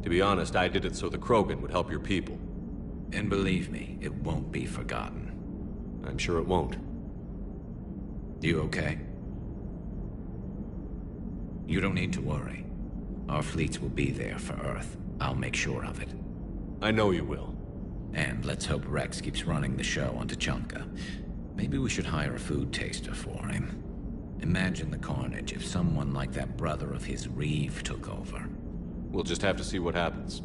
B: To be honest, I did it so the Krogan would help your people.
M: And believe me, it won't be forgotten.
B: I'm sure it won't.
M: You okay? You don't need to worry. Our fleets will be there for Earth. I'll make sure of it.
B: I know you will.
M: And let's hope Rex keeps running the show on Tuchanka. Maybe we should hire a food taster for him. Imagine the carnage if someone like that brother of his, Reeve, took over.
B: We'll just have to see what happens.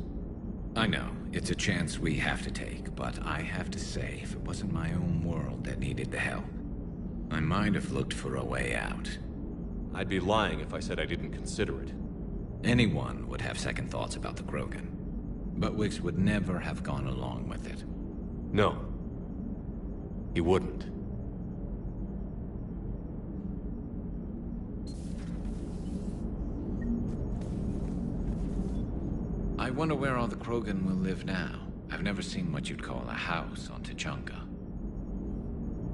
M: I know, it's a chance we have to take, but I have to say, if it wasn't my own world that needed the help, I might have looked for a way out.
B: I'd be lying if I said I didn't consider it.
M: Anyone would have second thoughts about the Krogan. But Wix would never have gone along with it.
B: No. He wouldn't.
M: I wonder where all the Krogan will live now. I've never seen what you'd call a house on Tuchanka.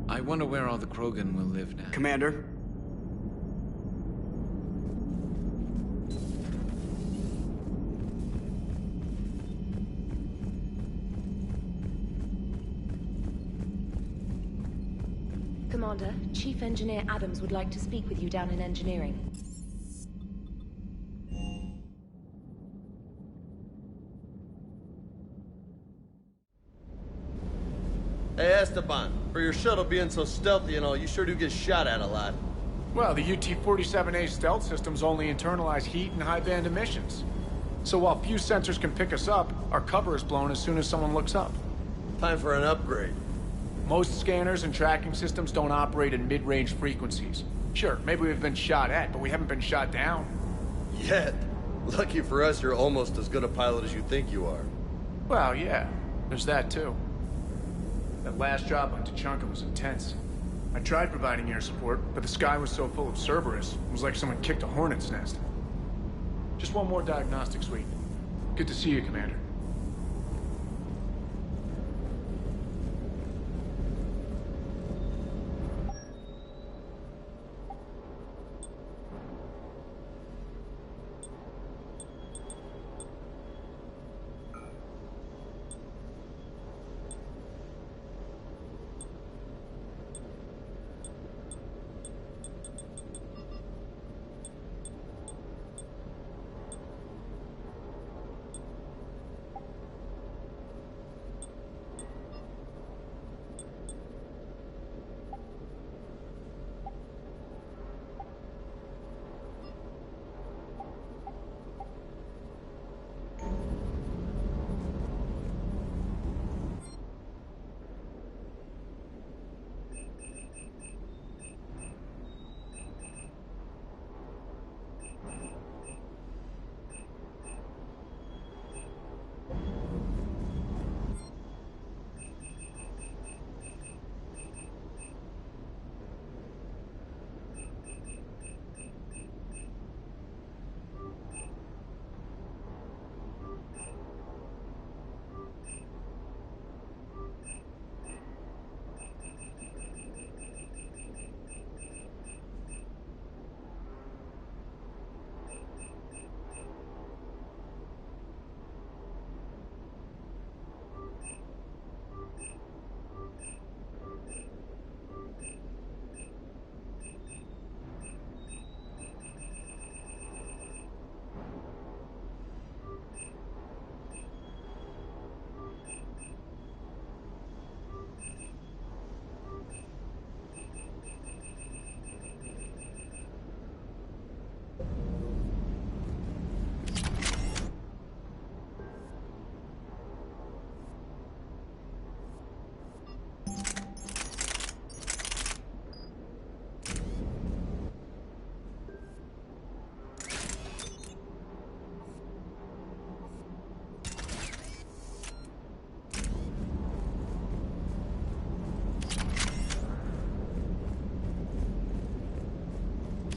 M: I wonder where all the Krogan will live now.
A: Commander?
Q: Commander, Chief Engineer Adams would like to speak with you down in engineering.
R: Hey, Esteban, for your shuttle being so stealthy and all, you sure do get shot at a lot.
S: Well, the UT-47A stealth systems only internalize heat and high-band emissions. So while few sensors can pick us up, our cover is blown as soon as someone looks up.
R: Time for an upgrade.
S: Most scanners and tracking systems don't operate in mid-range frequencies. Sure, maybe we've been shot at, but we haven't been shot down.
R: Yet. Lucky for us, you're almost as good a pilot as you think you are.
S: Well, yeah. There's that, too. That last job on Tuchanka was intense. I tried providing air support, but the sky was so full of Cerberus, it was like someone kicked a hornet's nest. Just one more diagnostic suite. Good to see you, Commander.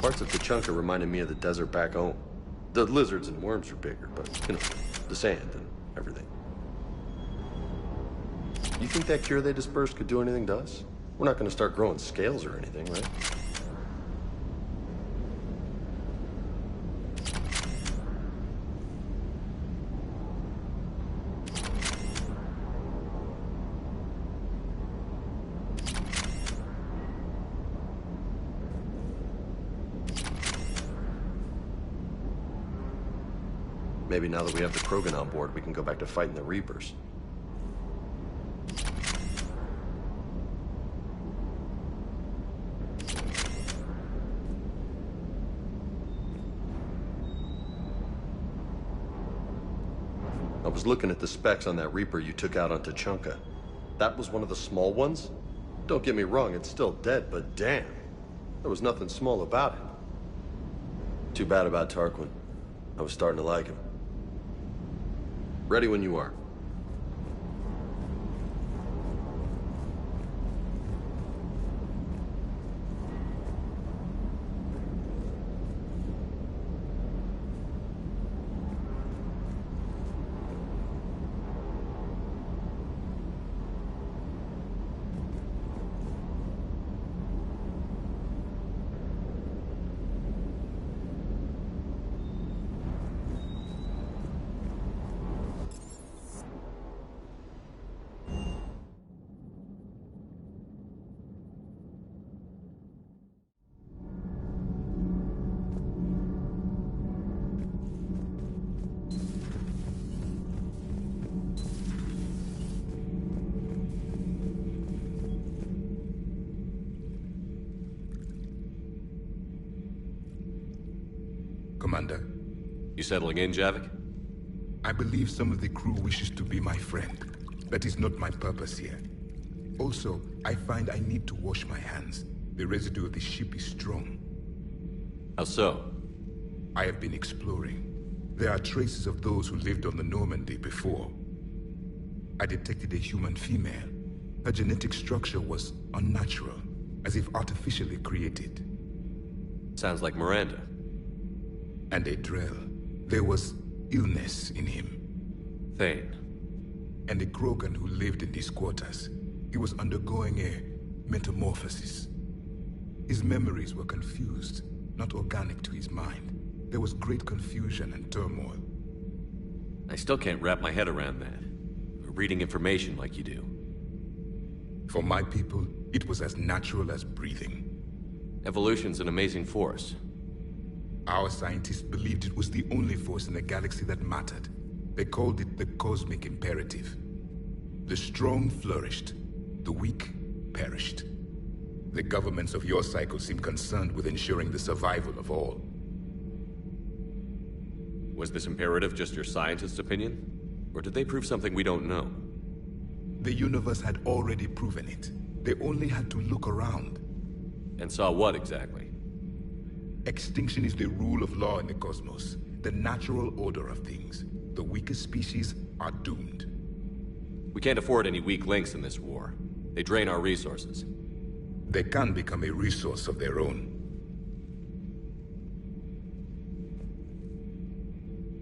R: Parts of Tachanka reminded me of the desert back home. The lizards and worms are bigger, but, you know, the sand and everything. You think that cure they dispersed could do anything to us? We're not gonna start growing scales or anything, right? Maybe now that we have the Krogan on board, we can go back to fighting the Reapers. I was looking at the specs on that Reaper you took out on Tachanka. That was one of the small ones? Don't get me wrong, it's still dead, but damn. There was nothing small about it. Too bad about Tarquin. I was starting to like him. Ready when you are.
T: Commander.
B: You settling in, Javik?
T: I believe some of the crew wishes to be my friend. That is not my purpose here. Also, I find I need to wash my hands. The residue of the ship is strong.
B: How so?
T: I have been exploring. There are traces of those who lived on the Normandy before. I detected a human female. Her genetic structure was unnatural, as if artificially created.
B: Sounds like Miranda.
T: And a Drell. There was illness in him.
B: Thane.
T: And a Krogan who lived in these quarters. He was undergoing a metamorphosis. His memories were confused, not organic to his mind. There was great confusion and turmoil.
B: I still can't wrap my head around that. Reading information like you do.
T: For my people, it was as natural as breathing.
B: Evolution's an amazing force.
T: Our scientists believed it was the only force in the galaxy that mattered. They called it the cosmic imperative. The strong flourished, the weak perished. The governments of your cycle seem concerned with ensuring the survival of all.
B: Was this imperative just your scientist's opinion? Or did they prove something we don't know?
T: The universe had already proven it. They only had to look around.
B: And saw what exactly?
T: Extinction is the rule of law in the cosmos, the natural order of things. The weakest species are doomed.
B: We can't afford any weak links in this war. They drain our resources.
T: They can become a resource of their own.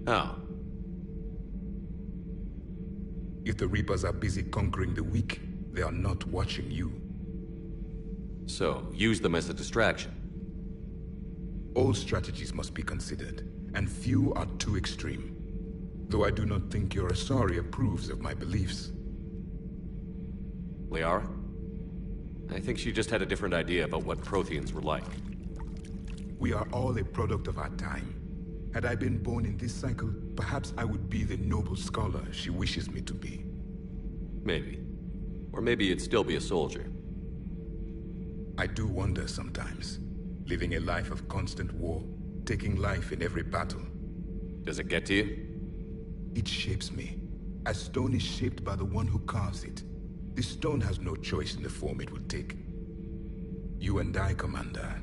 B: How?
T: If the Reapers are busy conquering the weak, they are not watching you.
B: So, use them as a distraction.
T: All strategies must be considered, and few are too extreme. Though I do not think your Asari approves of my beliefs.
B: Liara? I think she just had a different idea about what Protheans were like.
T: We are all a product of our time. Had I been born in this cycle, perhaps I would be the noble scholar she wishes me to be.
B: Maybe. Or maybe you'd still be a soldier.
T: I do wonder sometimes. Living a life of constant war, taking life in every battle.
B: Does it get to you?
T: It shapes me. As stone is shaped by the one who carves it. This stone has no choice in the form it will take. You and I, Commander.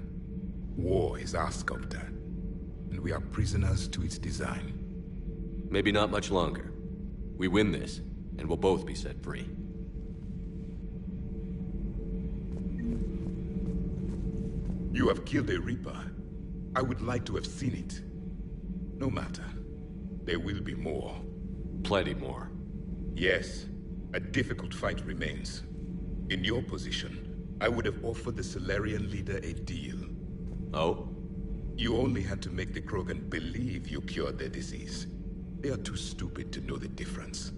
T: War is our sculptor. And we are prisoners to its design.
B: Maybe not much longer. We win this, and we'll both be set free.
T: You have killed a Reaper. I would like to have seen it. No matter. There will be more.
B: Plenty more.
T: Yes. A difficult fight remains. In your position, I would have offered the Solarian leader a deal.
B: Oh?
T: You only had to make the Krogan believe you cured their disease. They are too stupid to know the difference.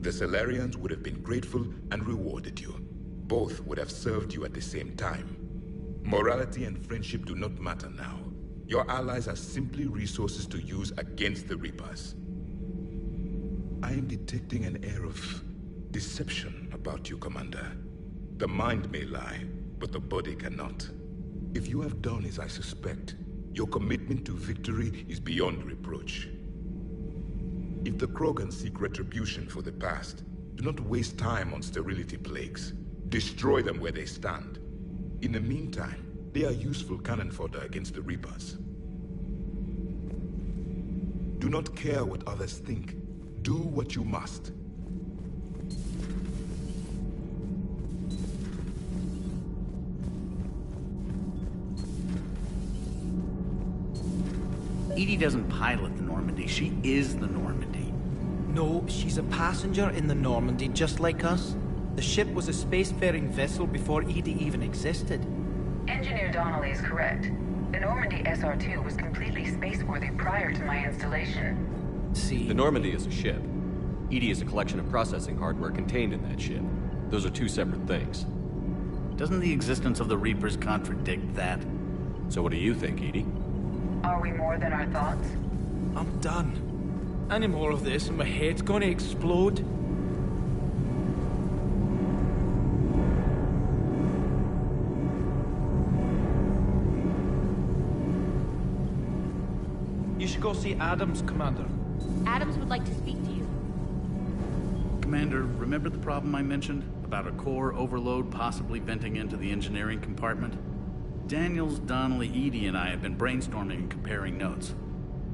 T: The Solarians would have been grateful and rewarded you. Both would have served you at the same time. Morality and friendship do not matter now. Your allies are simply resources to use against the Reapers. I am detecting an air of deception about you, Commander. The mind may lie, but the body cannot. If you have done as I suspect, your commitment to victory is beyond reproach. If the Krogan seek retribution for the past, do not waste time on sterility plagues. Destroy them where they stand. In the meantime, they are useful cannon fodder against the Reapers. Do not care what others think. Do what you must.
C: Edie doesn't pilot the Normandy, she is the Normandy.
U: No, she's a passenger in the Normandy, just like us. The ship was a spacefaring vessel before Edie even existed.
F: Engineer Donnelly is correct. The Normandy SR-2 was completely spaceworthy prior to my installation.
U: See?
B: The Normandy is a ship. Edie is a collection of processing hardware contained in that ship. Those are two separate things.
C: Doesn't the existence of the Reapers contradict that?
B: So what do you think, Edie?
F: Are we more than our thoughts?
U: I'm done. Any more of this and my head's gonna explode. You should go see Adams, Commander.
O: Adams would like to speak to you.
C: Commander, remember the problem I mentioned? About a core overload possibly venting into the engineering compartment? Daniels, Donnelly, Edie, and I have been brainstorming and comparing notes.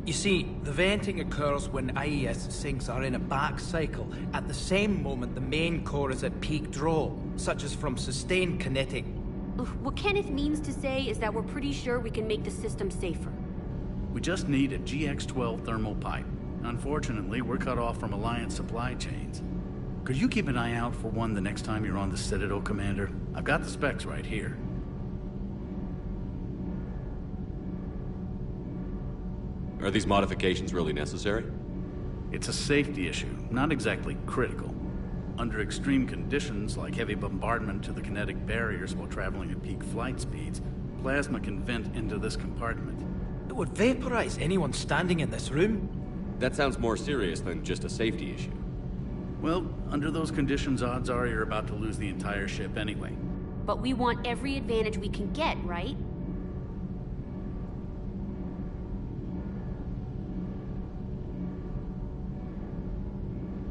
U: You see, the venting occurs when IES sinks are in a back cycle, at the same moment the main core is at peak draw, such as from sustained kinetic.
O: What Kenneth means to say is that we're pretty sure we can make the system safer.
C: We just need a GX-12 thermal pipe. Unfortunately, we're cut off from Alliance supply chains. Could you keep an eye out for one the next time you're on the Citadel, Commander? I've got the specs right here.
B: Are these modifications really necessary?
C: It's a safety issue, not exactly critical. Under extreme conditions, like heavy bombardment to the kinetic barriers while traveling at peak flight speeds, plasma can vent into this compartment.
U: It would vaporize anyone standing in this room.
B: That sounds more serious than just a safety issue.
C: Well, under those conditions, odds are you're about to lose the entire ship anyway.
O: But we want every advantage we can get, right?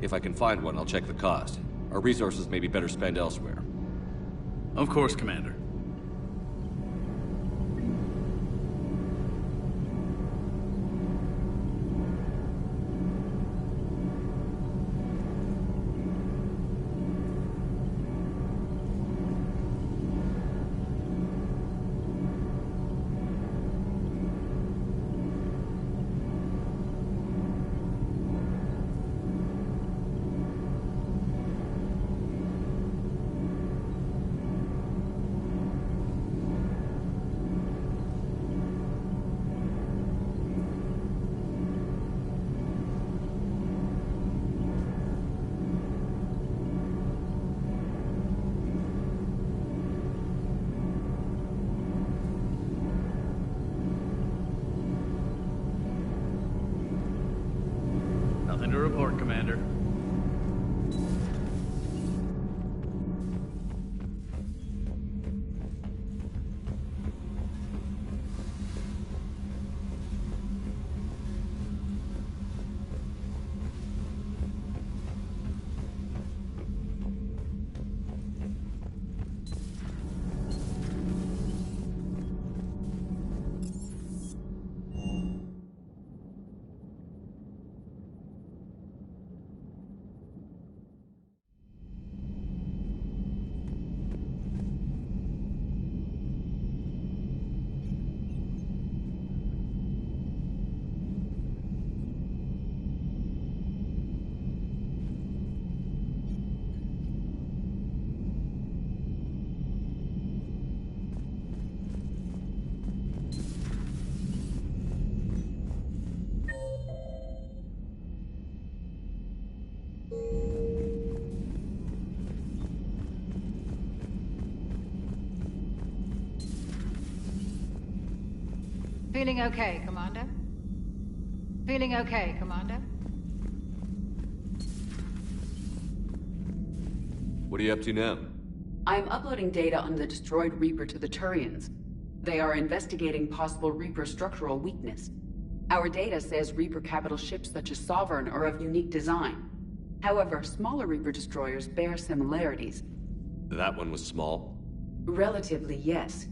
B: If I can find one, I'll check the cost. Our resources may be better spent elsewhere.
C: Of course, Commander.
H: Feeling okay, Commander? Feeling okay, Commander?
B: What are you up to now?
V: I am uploading data on the destroyed Reaper to the Turians. They are investigating possible Reaper structural weakness. Our data says Reaper capital ships such as Sovereign are of unique design. However, smaller Reaper destroyers bear similarities.
B: That one was small?
V: Relatively, yes.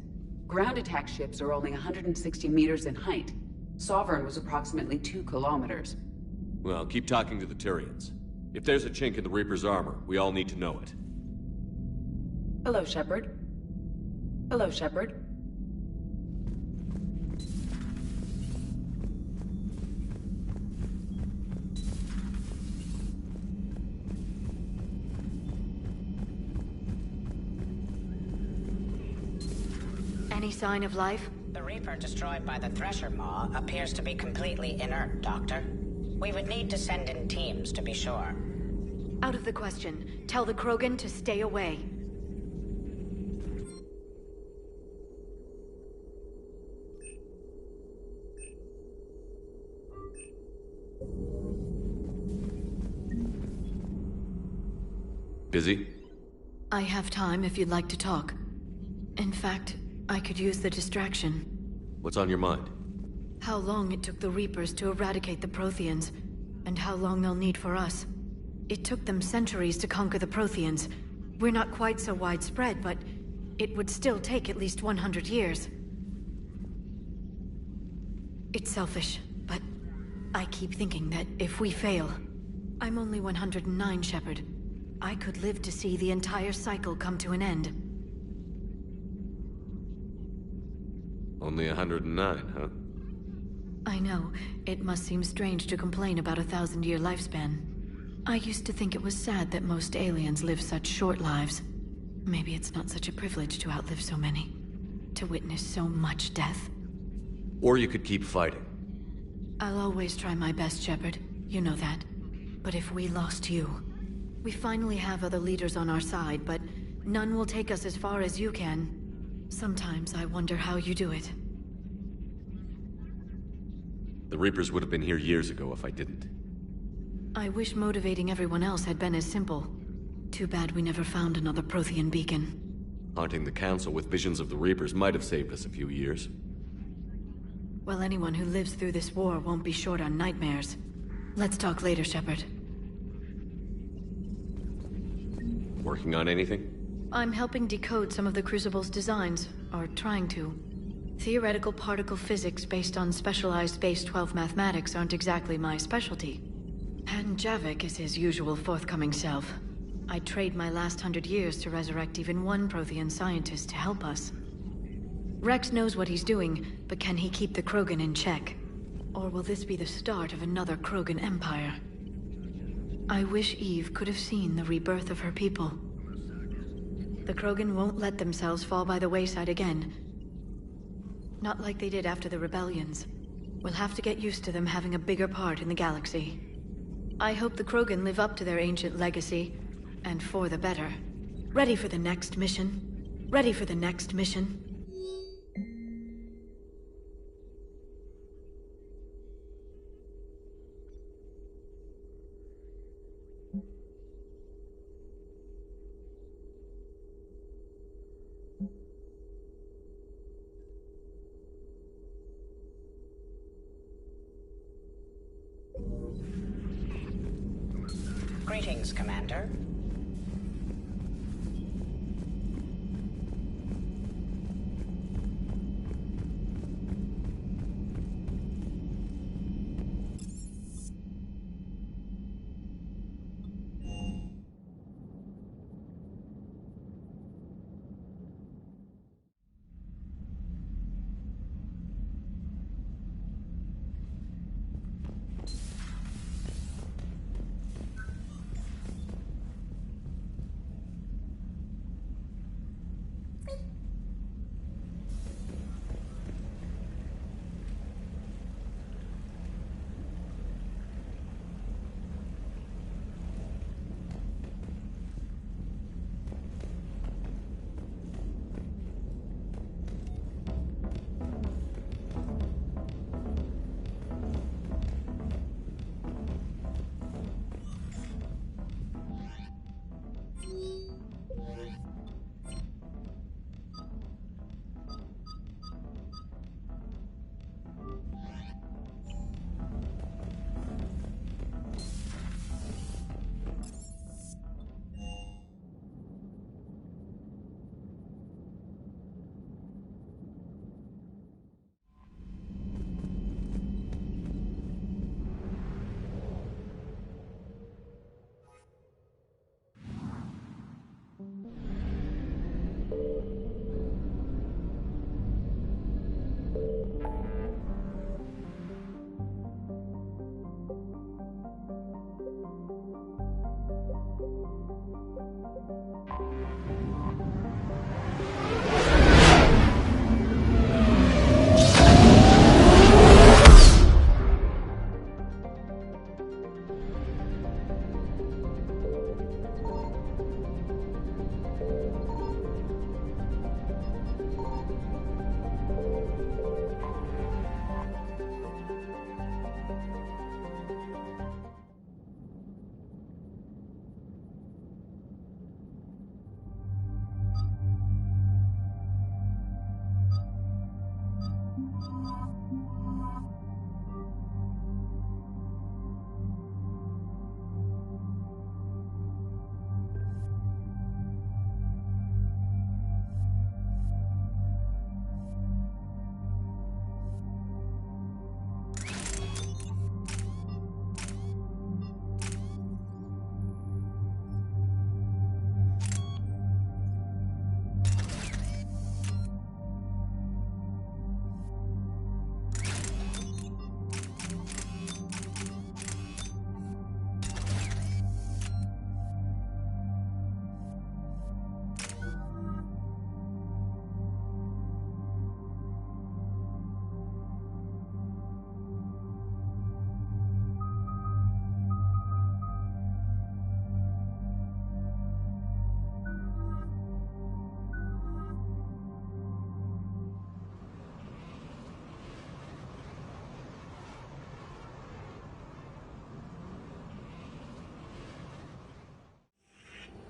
V: Ground attack ships are only 160 meters in height. Sovereign was approximately 2 kilometers.
B: Well, keep talking to the Turians. If there's a chink in the Reaper's armor, we all need to know it.
V: Hello, Shepard. Hello, Shepard.
J: Any sign of life?
W: The Reaper destroyed by the Thresher Maw appears to be completely inert, Doctor. We would need to send in teams to be sure.
J: Out of the question. Tell the Krogan to stay away.
B: Busy?
J: I have time if you'd like to talk. In fact, I could use the distraction.
B: What's on your mind?
J: How long it took the Reapers to eradicate the Protheans, and how long they'll need for us. It took them centuries to conquer the Protheans. We're not quite so widespread, but it would still take at least 100 years. It's selfish, but I keep thinking that if we fail... I'm only 109, Shepard. I could live to see the entire cycle come to an end.
B: Only 109, huh?
J: I know. It must seem strange to complain about a 1,000-year lifespan. I used to think it was sad that most aliens live such short lives. Maybe it's not such a privilege to outlive so many. To witness so much death.
B: Or you could keep fighting.
J: I'll always try my best, Shepard. You know that. But if we lost you... We finally have other leaders on our side, but none will take us as far as you can. Sometimes I wonder how you do it.
B: The Reapers would have been here years ago if I didn't.
J: I wish motivating everyone else had been as simple. Too bad we never found another Prothean beacon.
B: Haunting the Council with visions of the Reapers might have saved us a few years.
J: Well, anyone who lives through this war won't be short on nightmares. Let's talk later, Shepard.
B: Working on anything?
J: I'm helping decode some of the Crucible's designs, or trying to. Theoretical particle physics based on specialized base 12 mathematics aren't exactly my specialty. And Javik is his usual forthcoming self. I'd trade my last 100 years to resurrect even one Prothean scientist to help us. Rex knows what he's doing, but can he keep the Krogan in check? Or will this be the start of another Krogan empire? I wish Eve could have seen the rebirth of her people. The Krogan won't let themselves fall by the wayside again. Not like they did after the rebellions. We'll have to get used to them having a bigger part in the galaxy. I hope the Krogan live up to their ancient legacy, and for the better. Ready for the next mission? Ready for the next mission?
W: Greetings, Commander.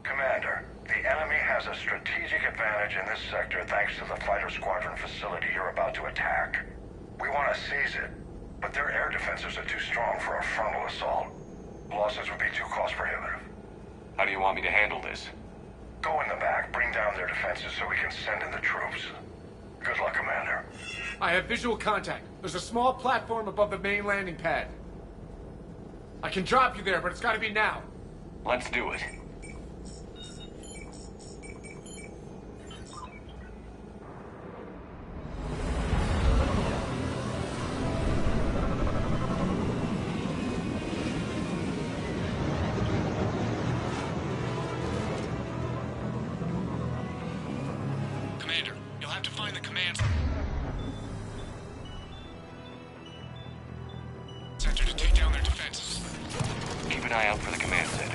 N: Commander, the enemy has a strategic advantage in this sector thanks to the fighter squadron facility you're about to attack. We want to seize it, but their air defenses are too strong for a frontal assault. Losses would be too cost prohibitive.
B: How do you want me to handle this?
N: Go in the back, bring down their defenses so we can send in the troops. Good luck, Commander.
S: I have visual contact. There's a small platform above the main landing pad. I can drop you there, but it's gotta be now.
B: Let's do it.
S: Commander, you'll have to find the command center to take down their defenses.
B: Keep an eye out for the command center.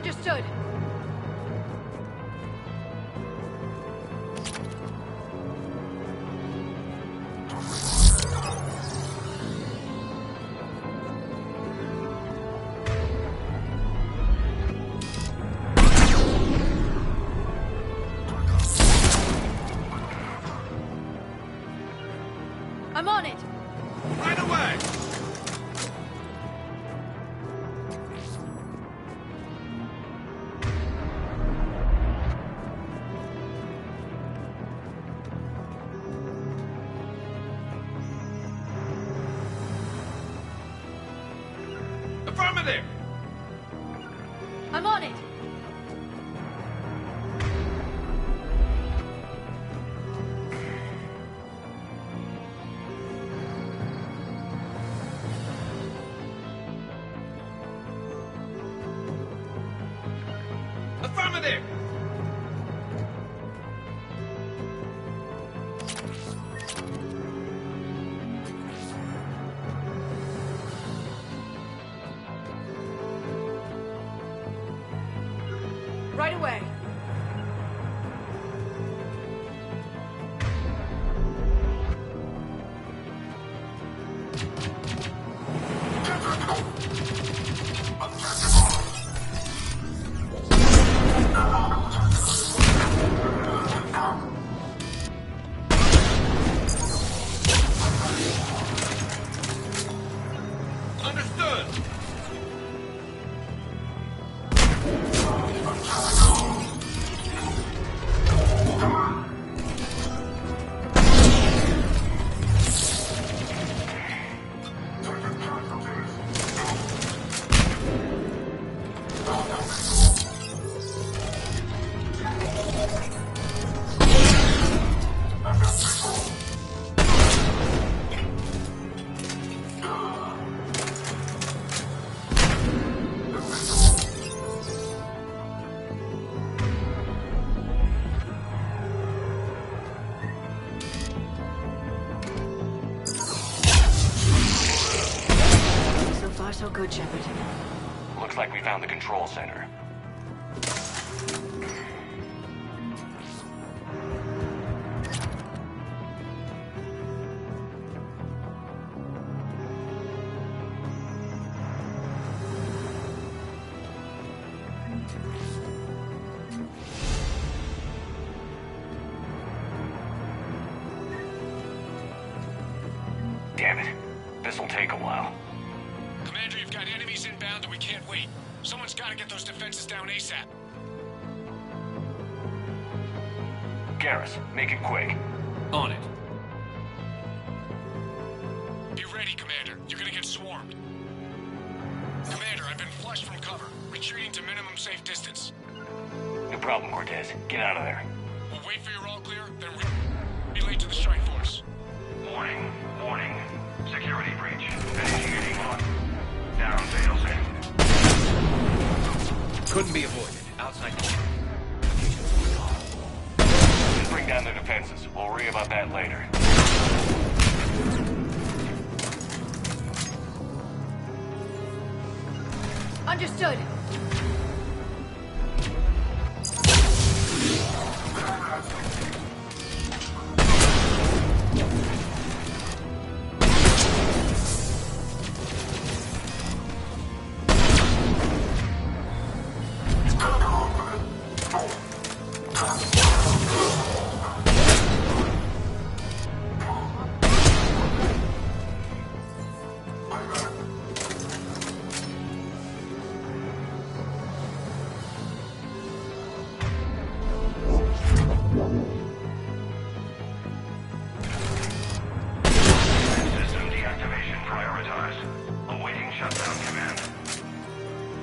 J: Understood. I'm on it!
B: Right away! Affirmative!
J: I'm on it!
B: Affirmative!
J: Right away.
B: Understood!
J: So far, so good, Shepard.
B: Looks like we found the control center. Damn it. This'll take a while.
I: Commander, you've got enemies inbound and we can't wait. Someone's gotta get those defenses down ASAP.
B: Garrus, make it quick. On it.
I: Be ready, Commander. You're gonna get swarmed. Commander, I've been flushed from cover. Retreating to minimum safe distance.
B: No problem, Cortez. Get out of there.
I: We'll wait for your all clear, then relay to the strike force.
N: Warning. Warning. Security breach. Initiating on. Down, failsafe.
B: Couldn't be avoided. Outside. Just bring down their defenses. We'll worry about that later.
J: Understood.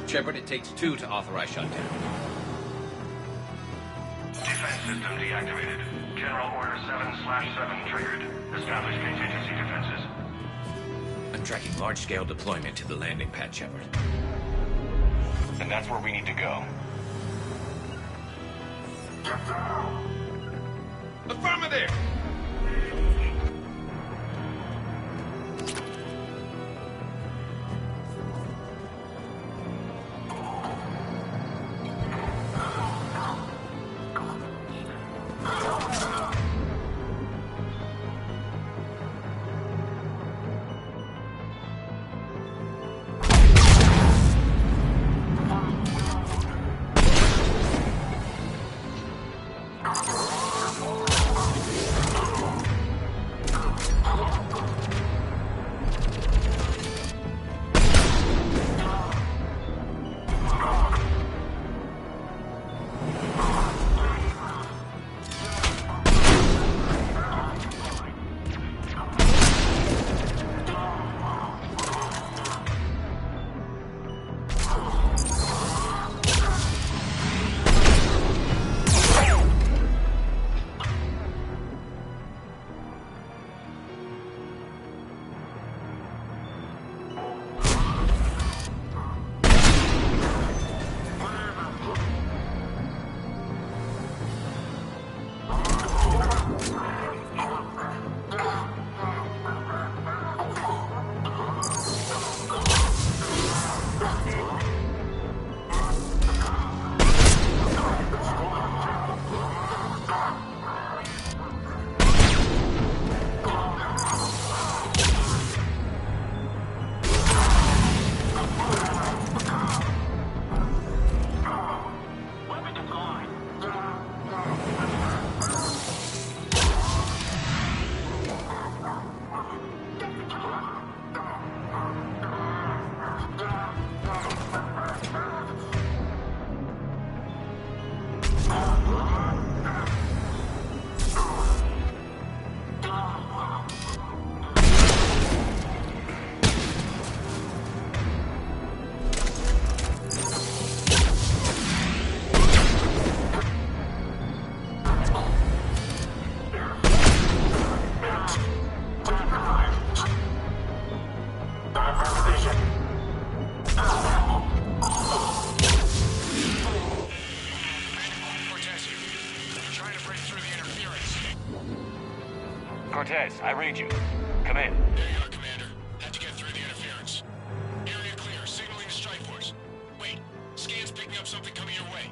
M: Shepard, it takes 2 to authorize shutdown.
N: Defense system deactivated. General Order 7/7 triggered. Establish contingency defenses.
M: I'm tracking large-scale deployment to the landing pad, Shepard.
B: And that's where we need to go. Affirmative! Cortez, I read you. Come in.
I: There you are, Commander. Had to get through the interference. Area clear. Signaling the strike force. Wait. Scan's picking up something coming your way.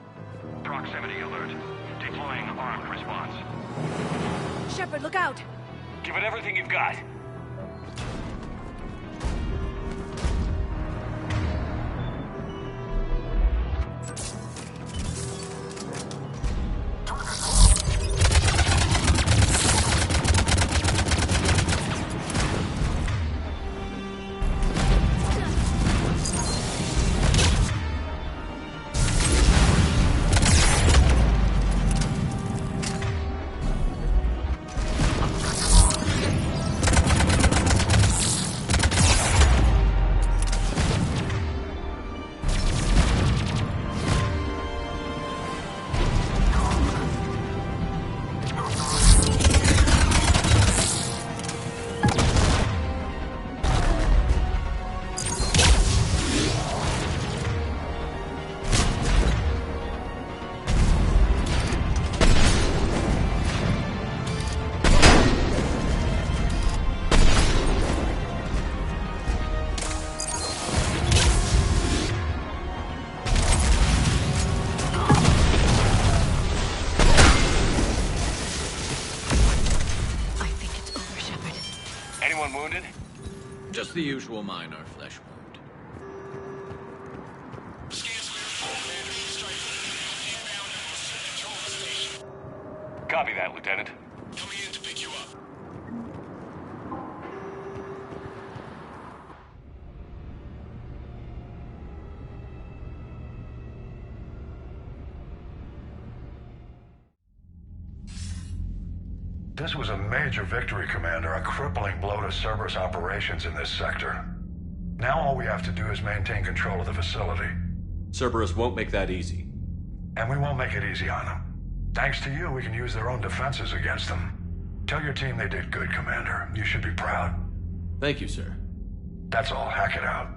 D: Proximity alert. Deploying armed response.
O: Shepard, look out!
B: Give it everything you've got. Anyone wounded?
M: Just the usual minor flesh wound.
B: Copy that, Lieutenant.
I: Coming in to pick you up.
N: This was a major victory, Commander. A crippling blow to Cerberus operations in this sector. Now all we have to do is maintain control of the facility.
B: Cerberus won't make that easy.
N: And we won't make it easy on them. Thanks to you, we can use their own defenses against them. Tell your team they did good, Commander. You should be proud.
B: Thank you, sir.
N: That's all. Hack it out.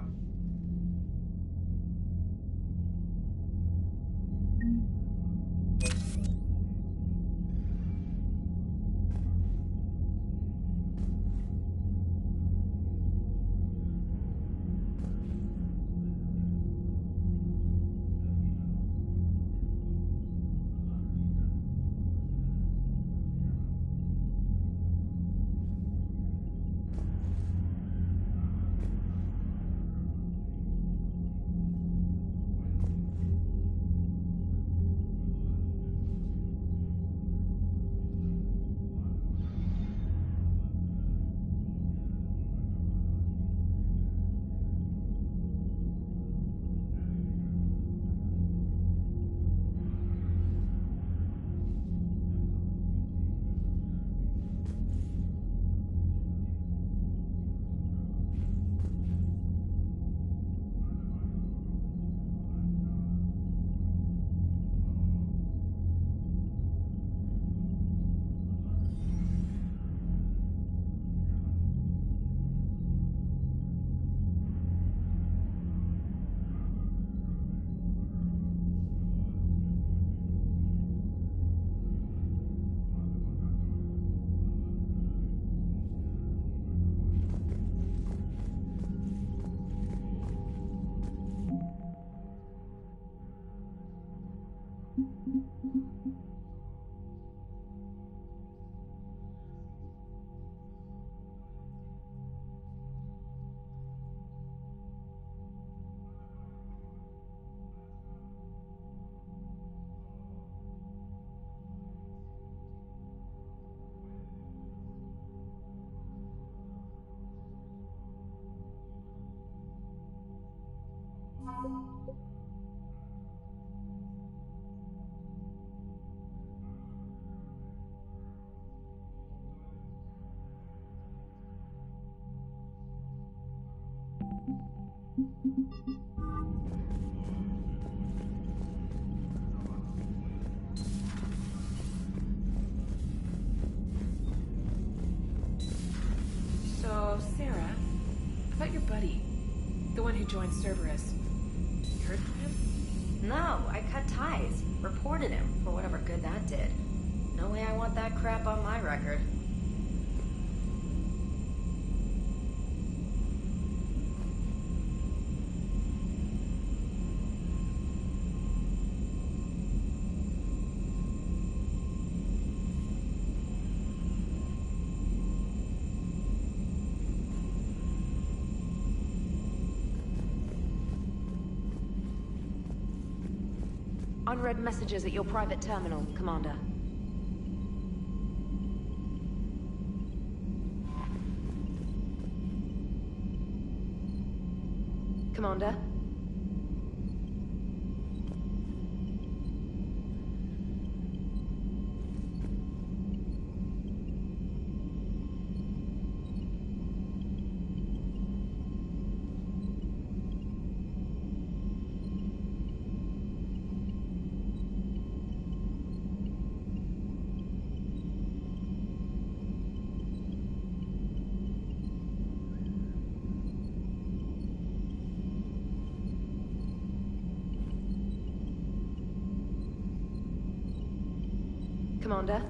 P: So, Sarah, about your buddy, the one who joined Cerberus. You heard from him?
O: No, I cut ties. Reported him, for whatever good that did. No way I want that crap on my record.
Q: Unread messages at your private terminal, Commander. Commander? Commander?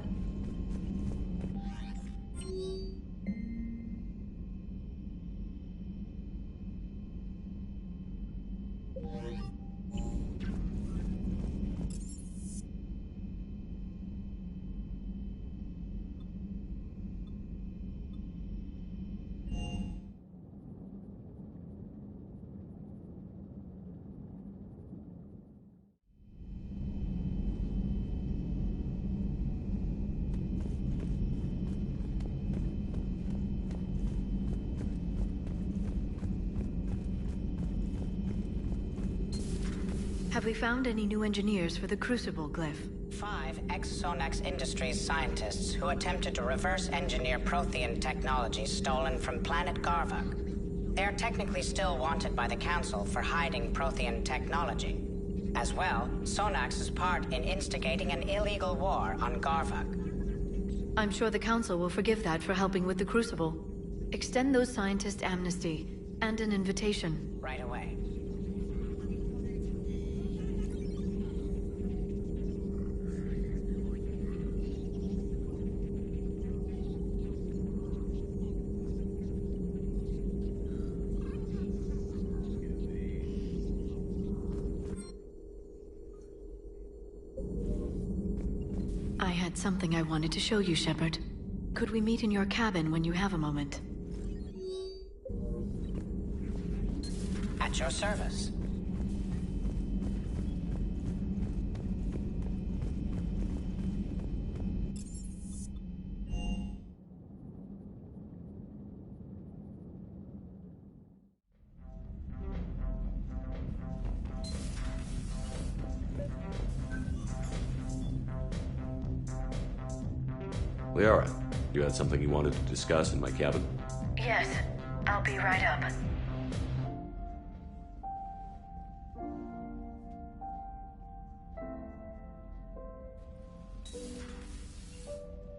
J: Have we found any new engineers for the Crucible glyph?
W: 5 ex-Sonax Industries scientists who attempted to reverse engineer Prothean technology stolen from planet Garvuk. They are technically still wanted by the Council for hiding Prothean technology. As well, Sonax's part in instigating an illegal war on Garvuk.
J: I'm sure the Council will forgive that for helping with the Crucible. Extend those scientists amnesty and an invitation.
W: Right away.
J: I had something I wanted to show you, Shepard. Could we meet in your cabin when you have a moment?
W: At your service.
B: Liara, you had something you wanted to discuss in my cabin?
J: Yes, I'll be right up.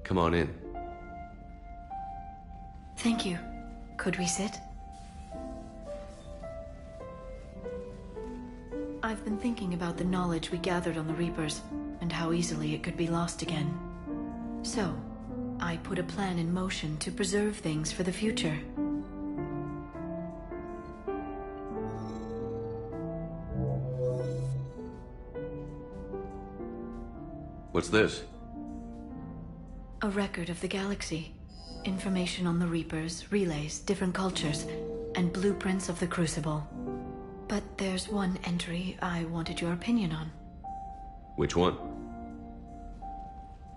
B: Come on in.
J: Thank you. Could we sit? I've been thinking about the knowledge we gathered on the Reapers, and how easily it could be lost again. So, I put a plan in motion to preserve things for the future.
B: What's this?
J: A record of the galaxy. Information on the Reapers, relays, different cultures, and blueprints of the Crucible. But there's one entry I wanted your opinion on.
B: Which one?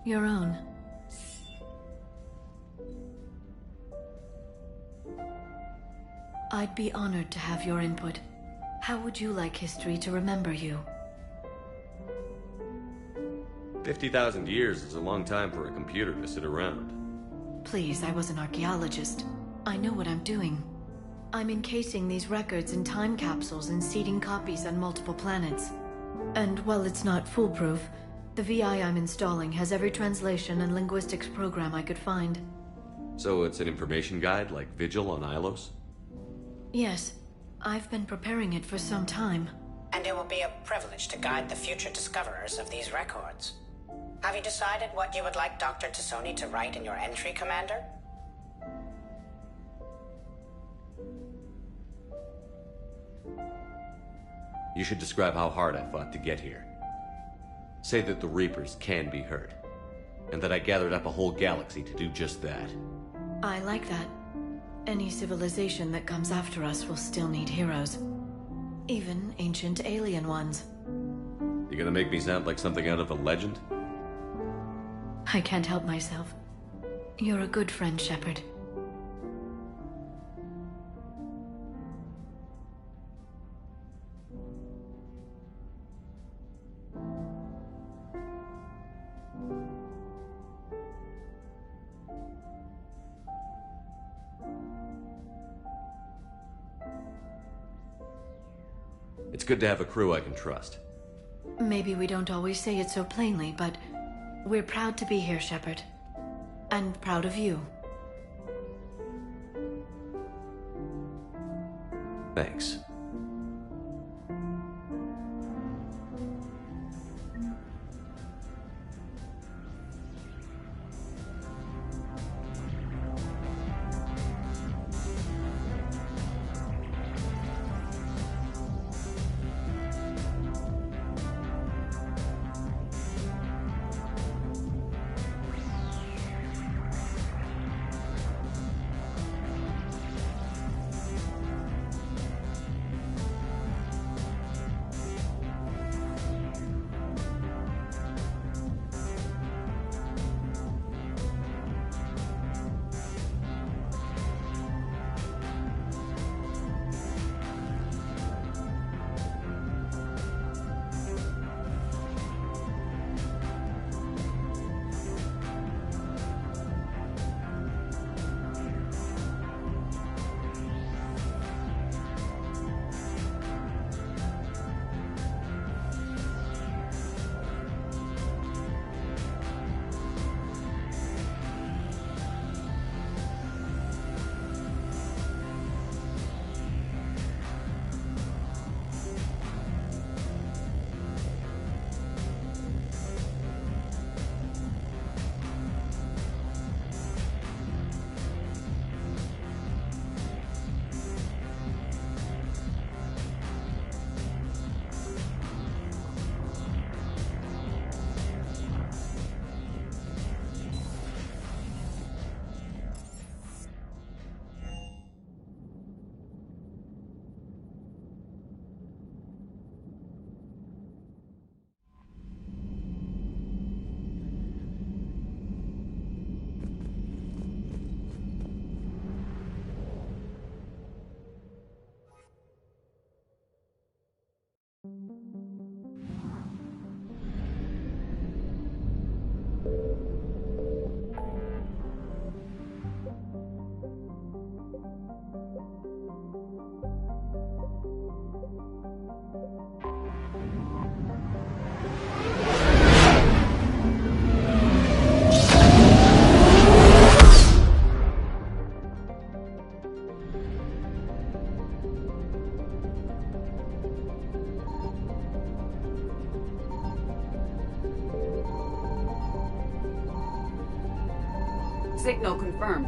J: Your own. I'd be honored to have your input. How would you like history to remember you?
B: 50,000 years is a long time for a computer to sit around.
J: Please, I was an archaeologist. I know what I'm doing. I'm encasing these records in time capsules and seeding copies on multiple planets. And while it's not foolproof, the VI I'm installing has every translation and linguistics program I could find.
B: So it's an information guide like Vigil on Ilos?
J: Yes. I've been preparing it for some time.
W: And it will be a privilege to guide the future discoverers of these records. Have you decided what you would like Dr. T'Soni to write in your entry, Commander?
B: You should describe how hard I fought to get here. Say that the Reapers can be hurt, and that I gathered up a whole galaxy to do just that.
J: I like that. Any civilization that comes after us will still need heroes. Even ancient alien ones.
B: You gonna make me sound like something out of a legend?
J: I can't help myself. You're a good friend, Shepard.
B: It's good to have a crew I can trust.
J: Maybe we don't always say it so plainly, but we're proud to be here, Shepard. And proud of you.
B: Thanks.
V: Signal confirmed.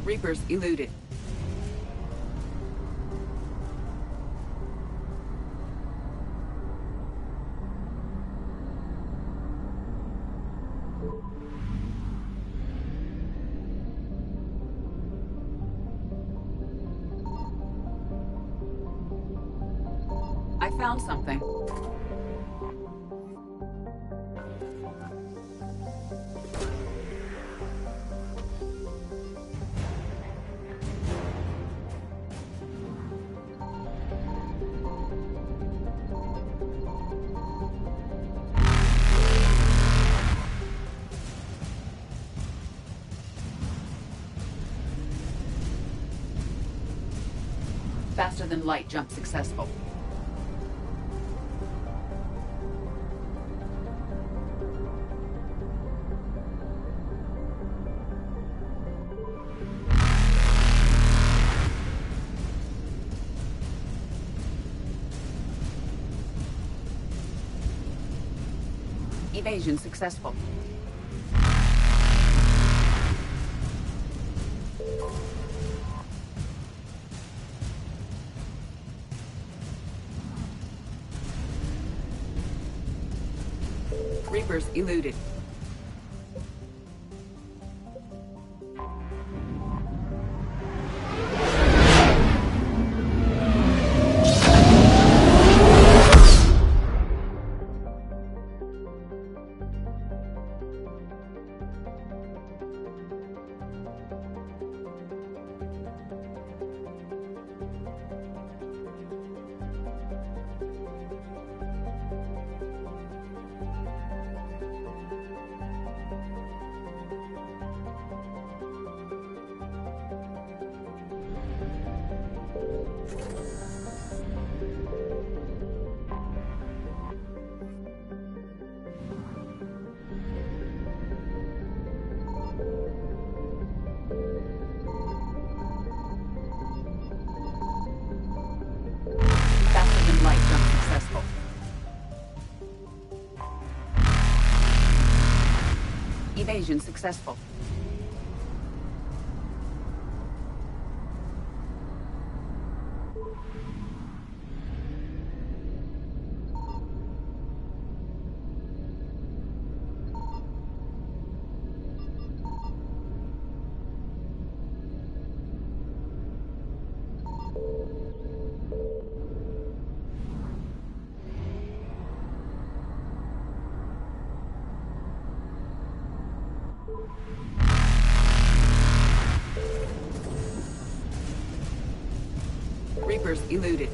V: Reapers eluded. I found something. Faster than light jump successful. Evasion successful. Reapers eluded. Faster than light jump successful. Evasion successful. Reapers eluded.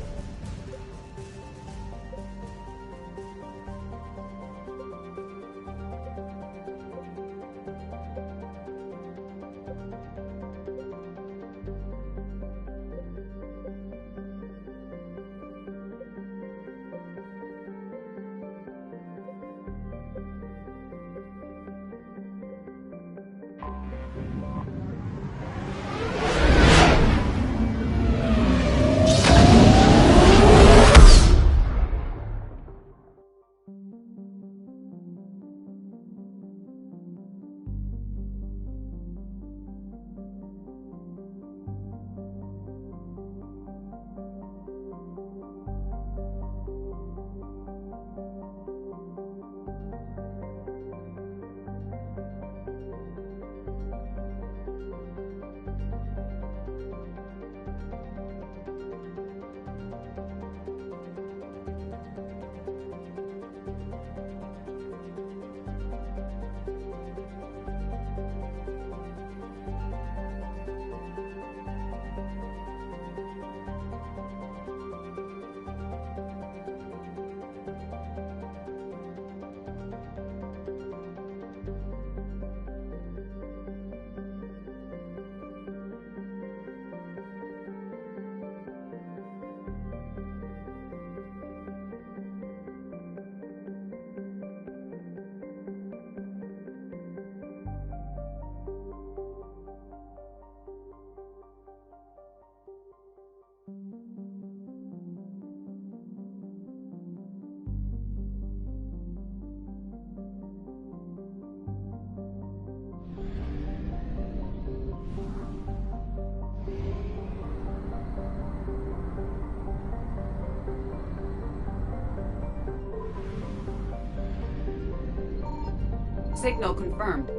V: Signal confirmed.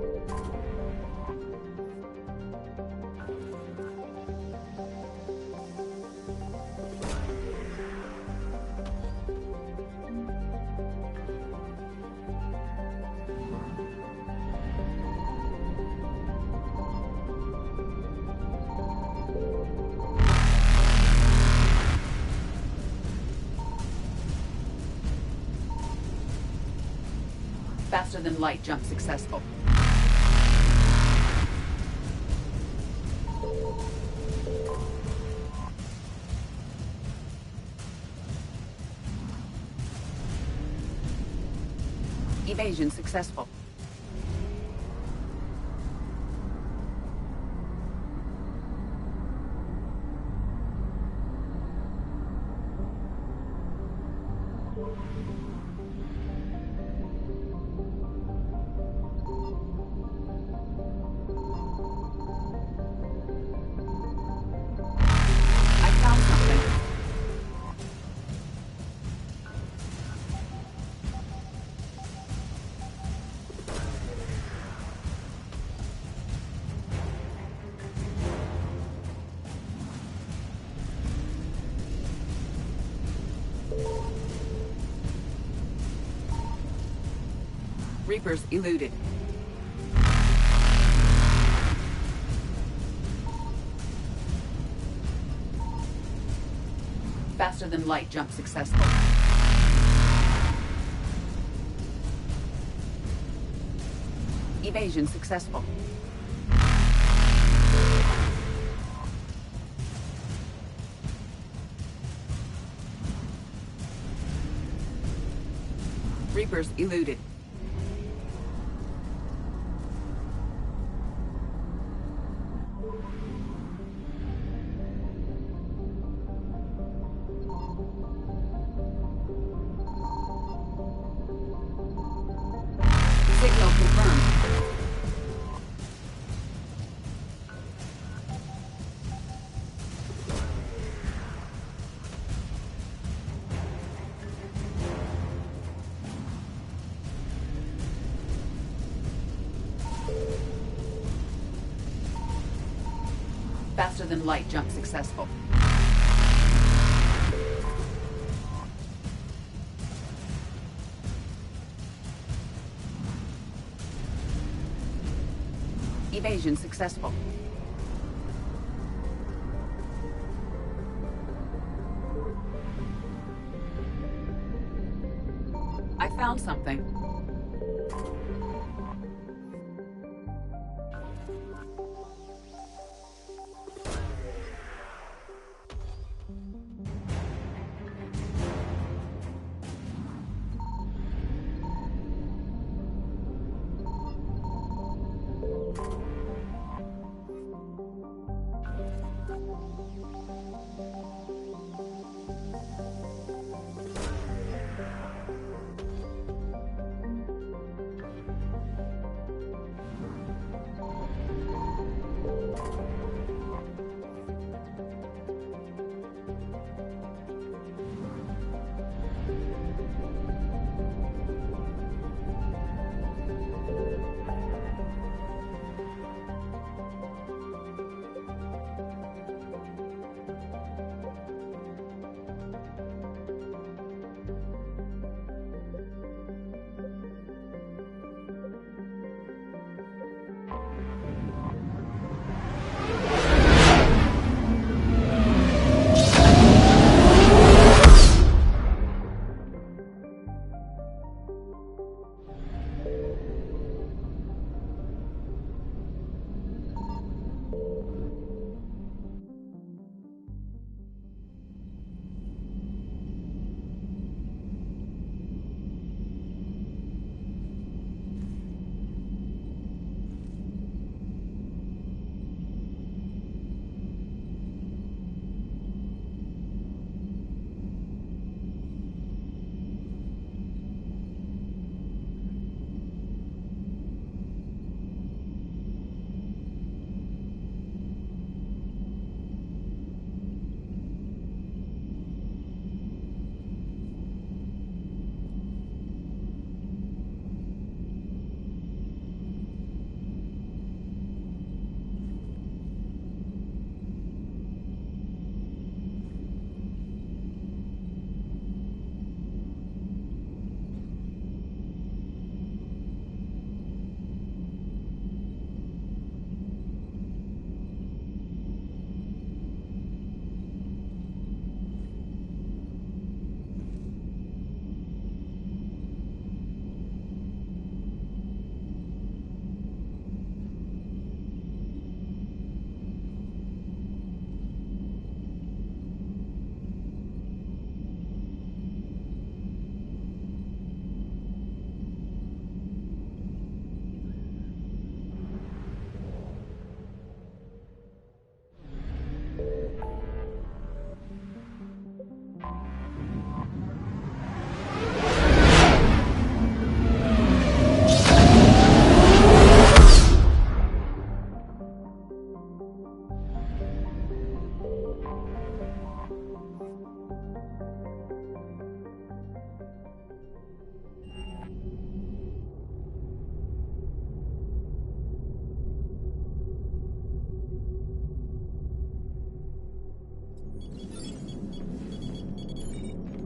V: Faster than light jump successful. Evasion successful. Reapers eluded. Faster than light jump successful. Evasion successful. Reapers eluded. Signal confirmed. Faster than light jump successful. Evasion successful. I found something.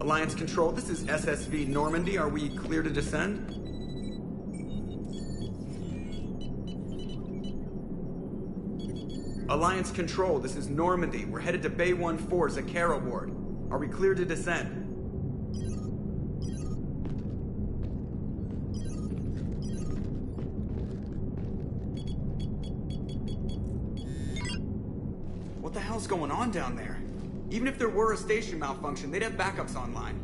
A: Alliance Control, this is SSV Normandy. Are we clear to descend? Alliance Control, this is Normandy. We're headed to Bay 1-4, Zakara Ward. Are we clear to descend? What the hell's going on down there? Even if there were a station malfunction, they'd have backups online.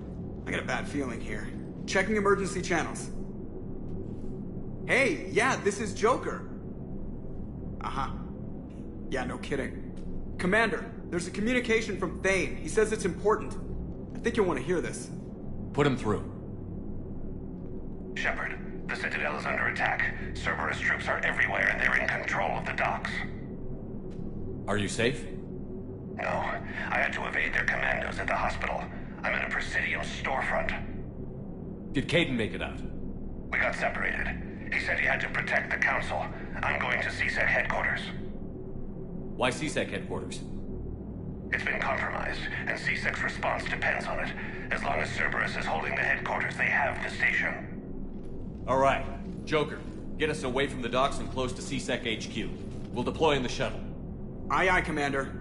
A: I got a bad feeling here. Checking emergency channels. Hey, yeah, this is Joker. Uh-huh. Yeah, no kidding. Commander, there's a communication from Thane. He says it's important. I think you'll want to hear this.
B: Put him through.
N: Shepard, the Citadel is under attack. Cerberus troops are everywhere and they're in control of the docks.
B: Are you safe?
N: No, I had to evade their commandos at the hospital. I'm in a Presidium storefront.
B: Did Caden make it out?
N: We got separated. He said he had to protect the Council. I'm going to CSEC headquarters.
B: Why CSEC headquarters?
N: It's been compromised, and CSEC's response depends on it. As long as Cerberus is holding the headquarters, they have the station.
B: All right. Joker, get us away from the docks and close to CSEC HQ. We'll deploy in the shuttle.
A: Aye, aye, Commander.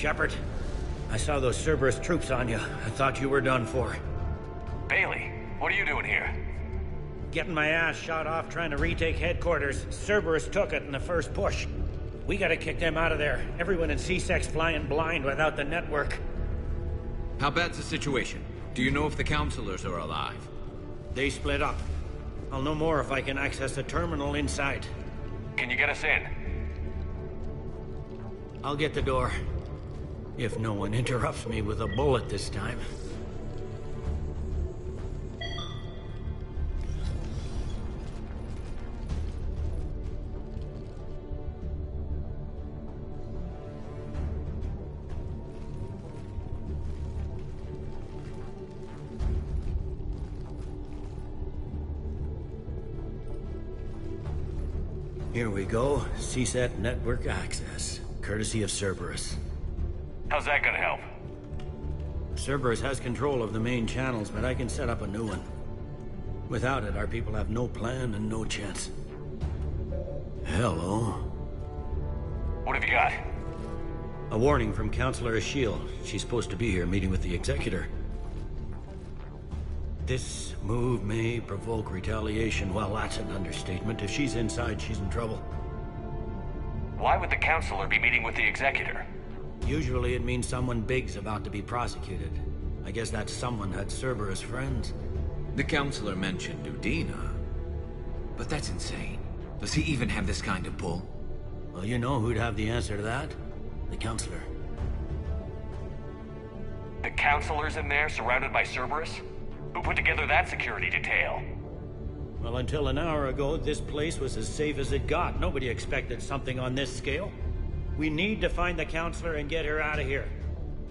U: Shepard. I saw those Cerberus troops on you. I thought you were done for.
B: Bailey, what are you doing here?
U: Getting my ass shot off trying to retake headquarters. Cerberus took it in the first push. We gotta kick them out of there. Everyone in C-Sec's flying blind without the network.
M: How bad's the situation? Do you know if the counselors are alive?
U: They split up. I'll know more if I can access the terminal inside.
B: Can you get us in?
U: I'll get the door. If no one interrupts me with a bullet this time. Here we go. CSAT network access, courtesy of Cerberus.
B: How's that gonna help?
U: Cerberus has control of the main channels, but I can set up a new one. Without it, our people have no plan and no chance. Hello.
B: What have you got?
U: A warning from Counselor Ashiel. She's supposed to be here meeting with the Executor. This move may provoke retaliation. Well, that's an understatement. If she's inside, she's in trouble.
B: Why would the Counselor be meeting with the Executor?
U: Usually it means someone big's about to be prosecuted. I guess that someone had Cerberus friends.
M: The counselor mentioned Udina. But that's insane. Does he even have this kind of pull?
U: Well, you know who'd have the answer to that? The Counselor.
B: The Counselor's in there, surrounded by Cerberus? Who put together that security detail?
U: Well, until an hour ago, this place was as safe as it got. Nobody expected something on this scale. We need to find the Counselor and get her out of here.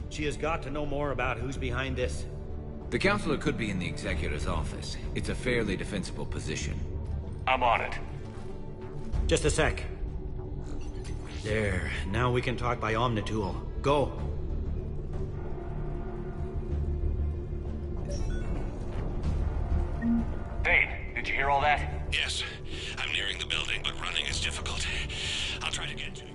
U: She has got to know more about who's behind this.
M: The counselor could be in the Executor's office. It's a fairly defensible position.
B: I'm on it.
U: Just a sec. There. Now we can talk by Omnitool. Go.
B: Dane, did you hear all that?
I: Yes. I'm nearing the building, but running is difficult. I'll try to get to you.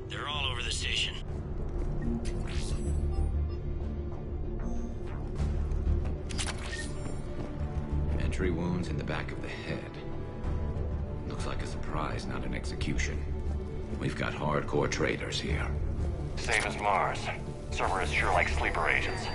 U: They're all over the station.
M: Entry wounds in the back of the head. Looks like a surprise, not an execution. We've got hardcore traitors here.
B: Same as Mars. Cerberus sure likes sleeper agents.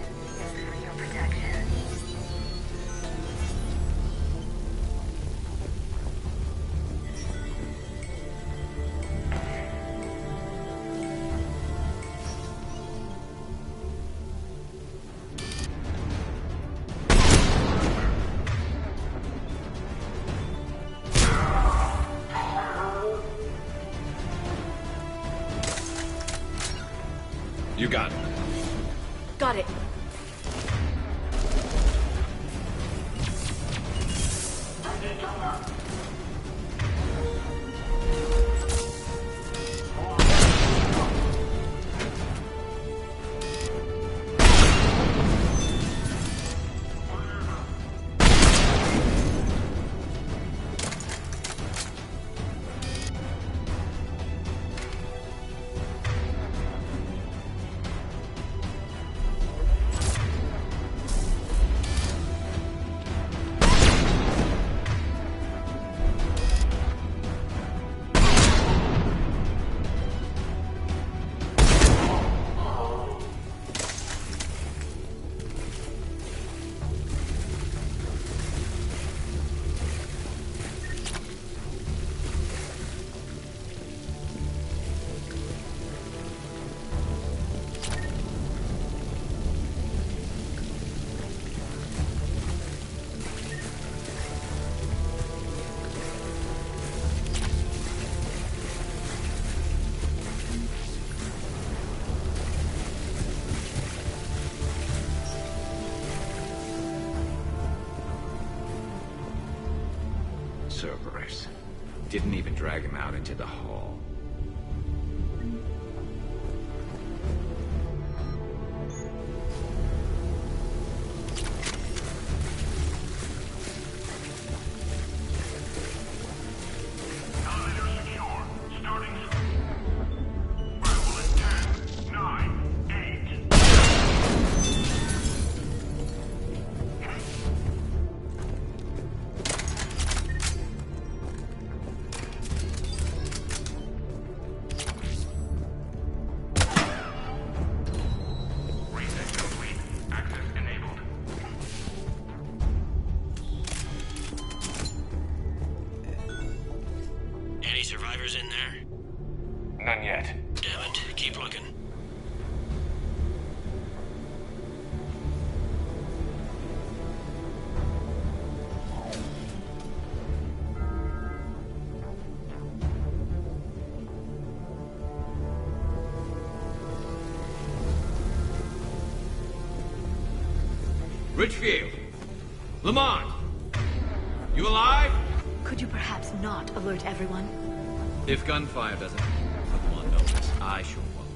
M: You got it.
O: Got it.
M: Cerberus. Didn't even drag him out into the hall.
U: Any survivors in there?
D: None yet.
U: Damn it. Keep looking.
M: Richfield! Lamont! You alive?
J: Could you perhaps not alert everyone?
M: If gunfire doesn't put them on notice, I sure won't.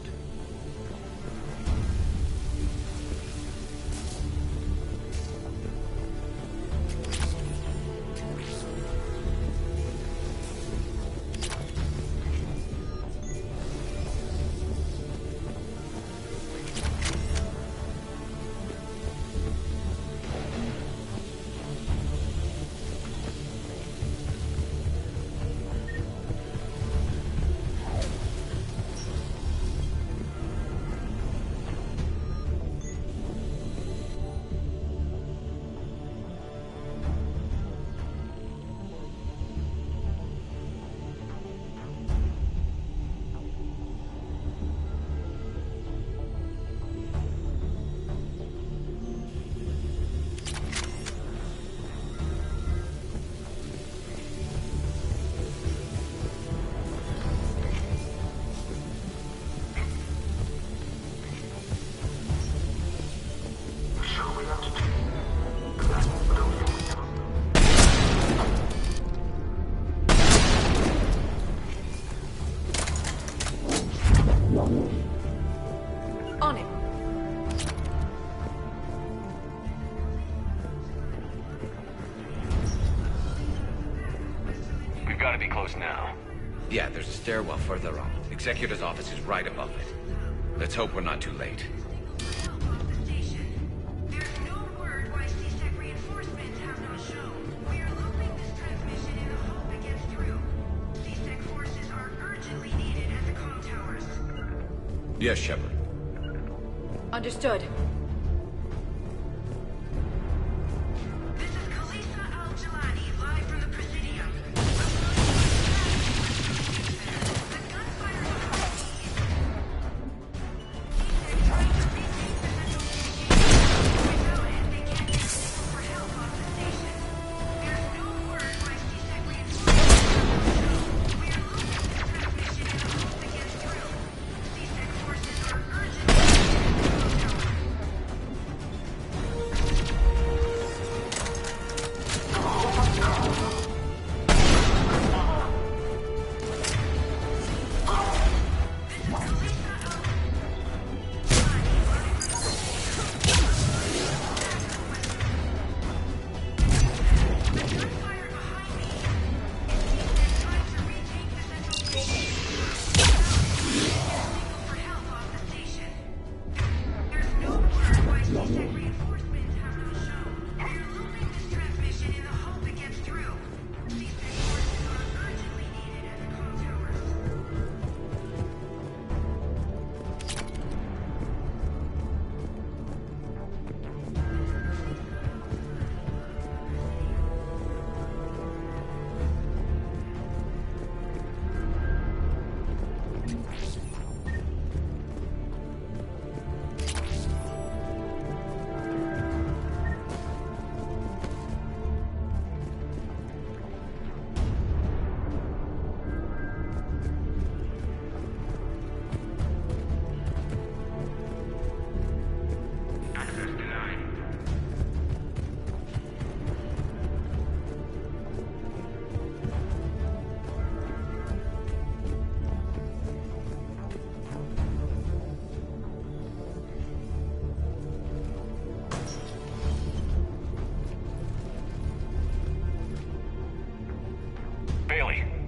Q: On it.
D: We've got to be close now.
M: Yeah, there's a stairwell further on. Executor's office is right above it. Let's hope we're not too late. Yes, Shepard.
Q: Understood.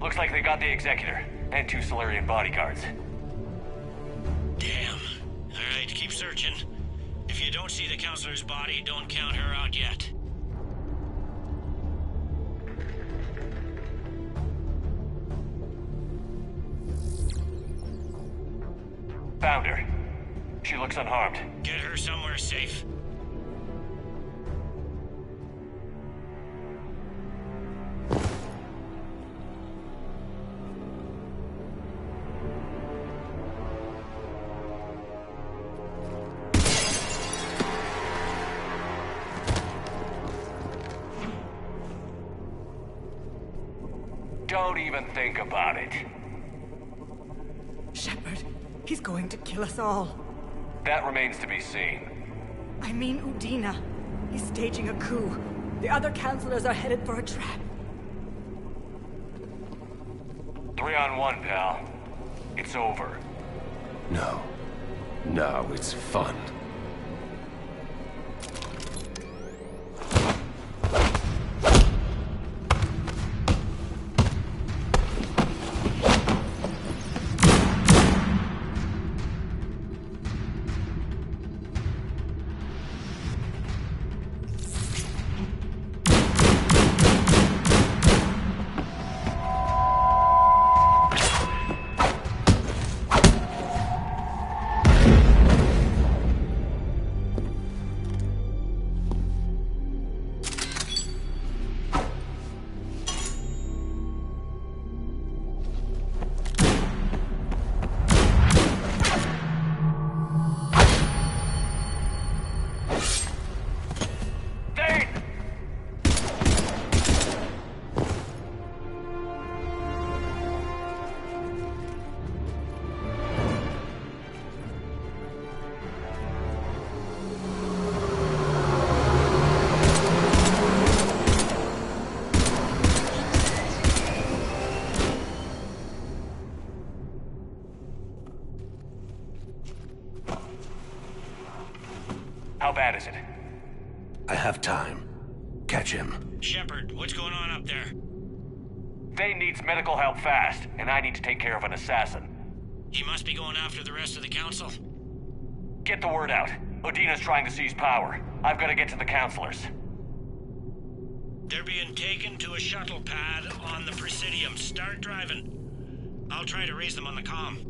B: Looks like they got the Executor, and 2 Solarian bodyguards.
U: Damn. Alright, keep searching. If you don't see the Counselor's body, don't count her out yet.
B: Found her. She looks unharmed.
U: Get her somewhere safe.
B: Don't even think about it.
E: Shepard, he's going to kill us all.
B: That remains to be seen.
E: I mean Udina. He's staging a coup. The other counselors are headed for a trap.
B: 3-on-1, pal. It's over.
K: No. No, it's fun.
B: How bad is it?
K: I have time. Catch him.
U: Shepard, what's going on up there?
B: Thane needs medical help fast, and I need to take care of an assassin.
U: He must be going after the rest of the council.
B: Get the word out. Udina's trying to seize power. I've got to get to the counselors.
U: They're being taken to a shuttle pad on the Presidium. Start driving. I'll try to raise them on the comm.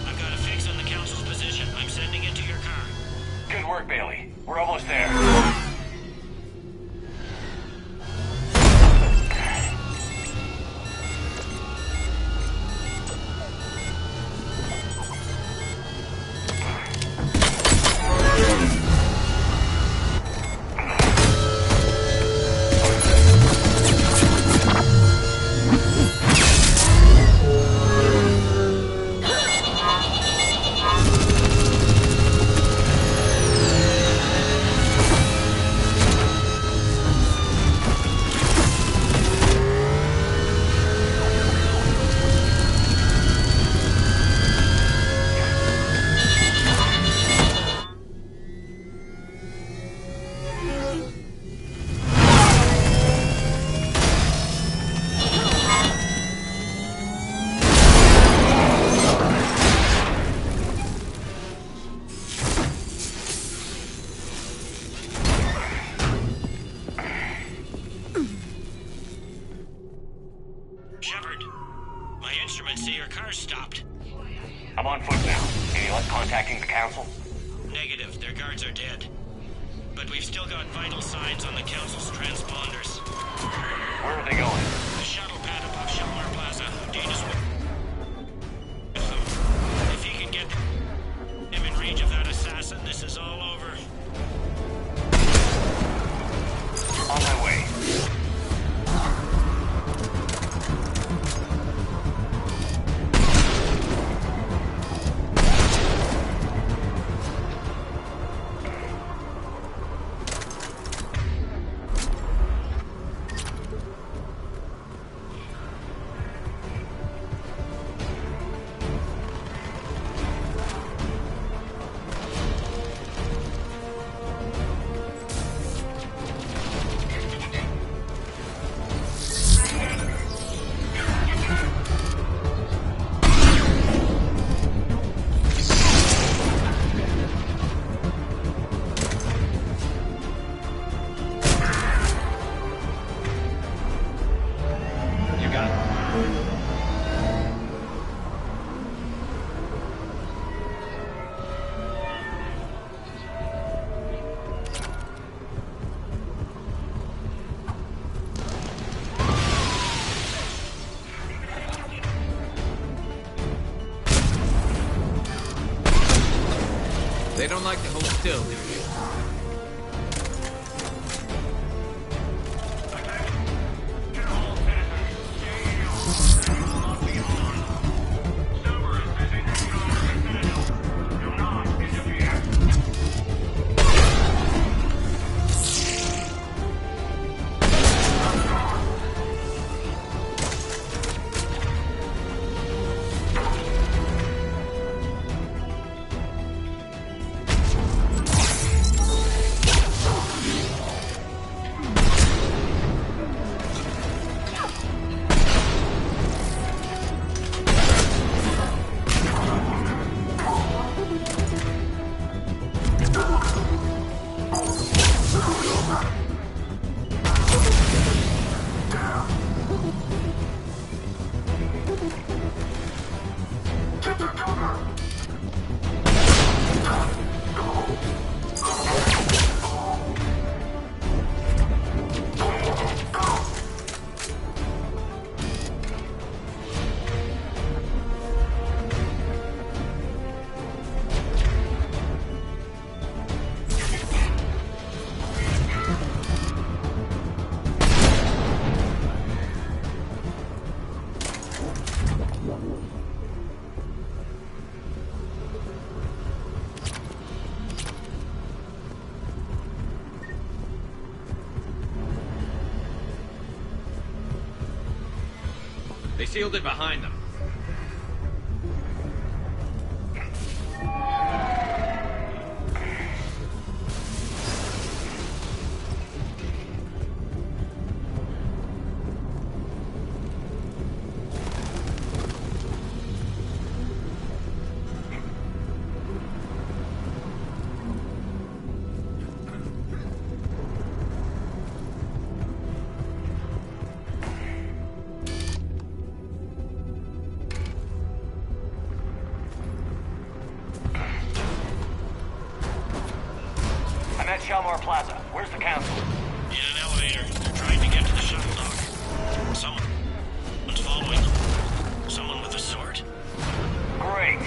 U: I've got a fix on the council's position. I'm sending it to your car.
B: Good work, Bailey. We're almost there.
U: Shepard, my instruments say your car's stopped.
B: I'm on foot now. Any luck contacting the council?
U: Negative, their guards are dead. But we've still got vital signs on the council's transponders.
B: Where are they going?
U: The shuttle pad above Shelmar Plaza. Dana's with them. If he can get him in range of that assassin, this is all over.
B: On my way.
G: They don't like to hold still, do they? They sealed it behind them.
D: I'm at Shelmore Plaza. Where's the council?
I: In an elevator. They're trying to get to the shuttle dock. Someone's following them. Someone with a sword.
D: Great.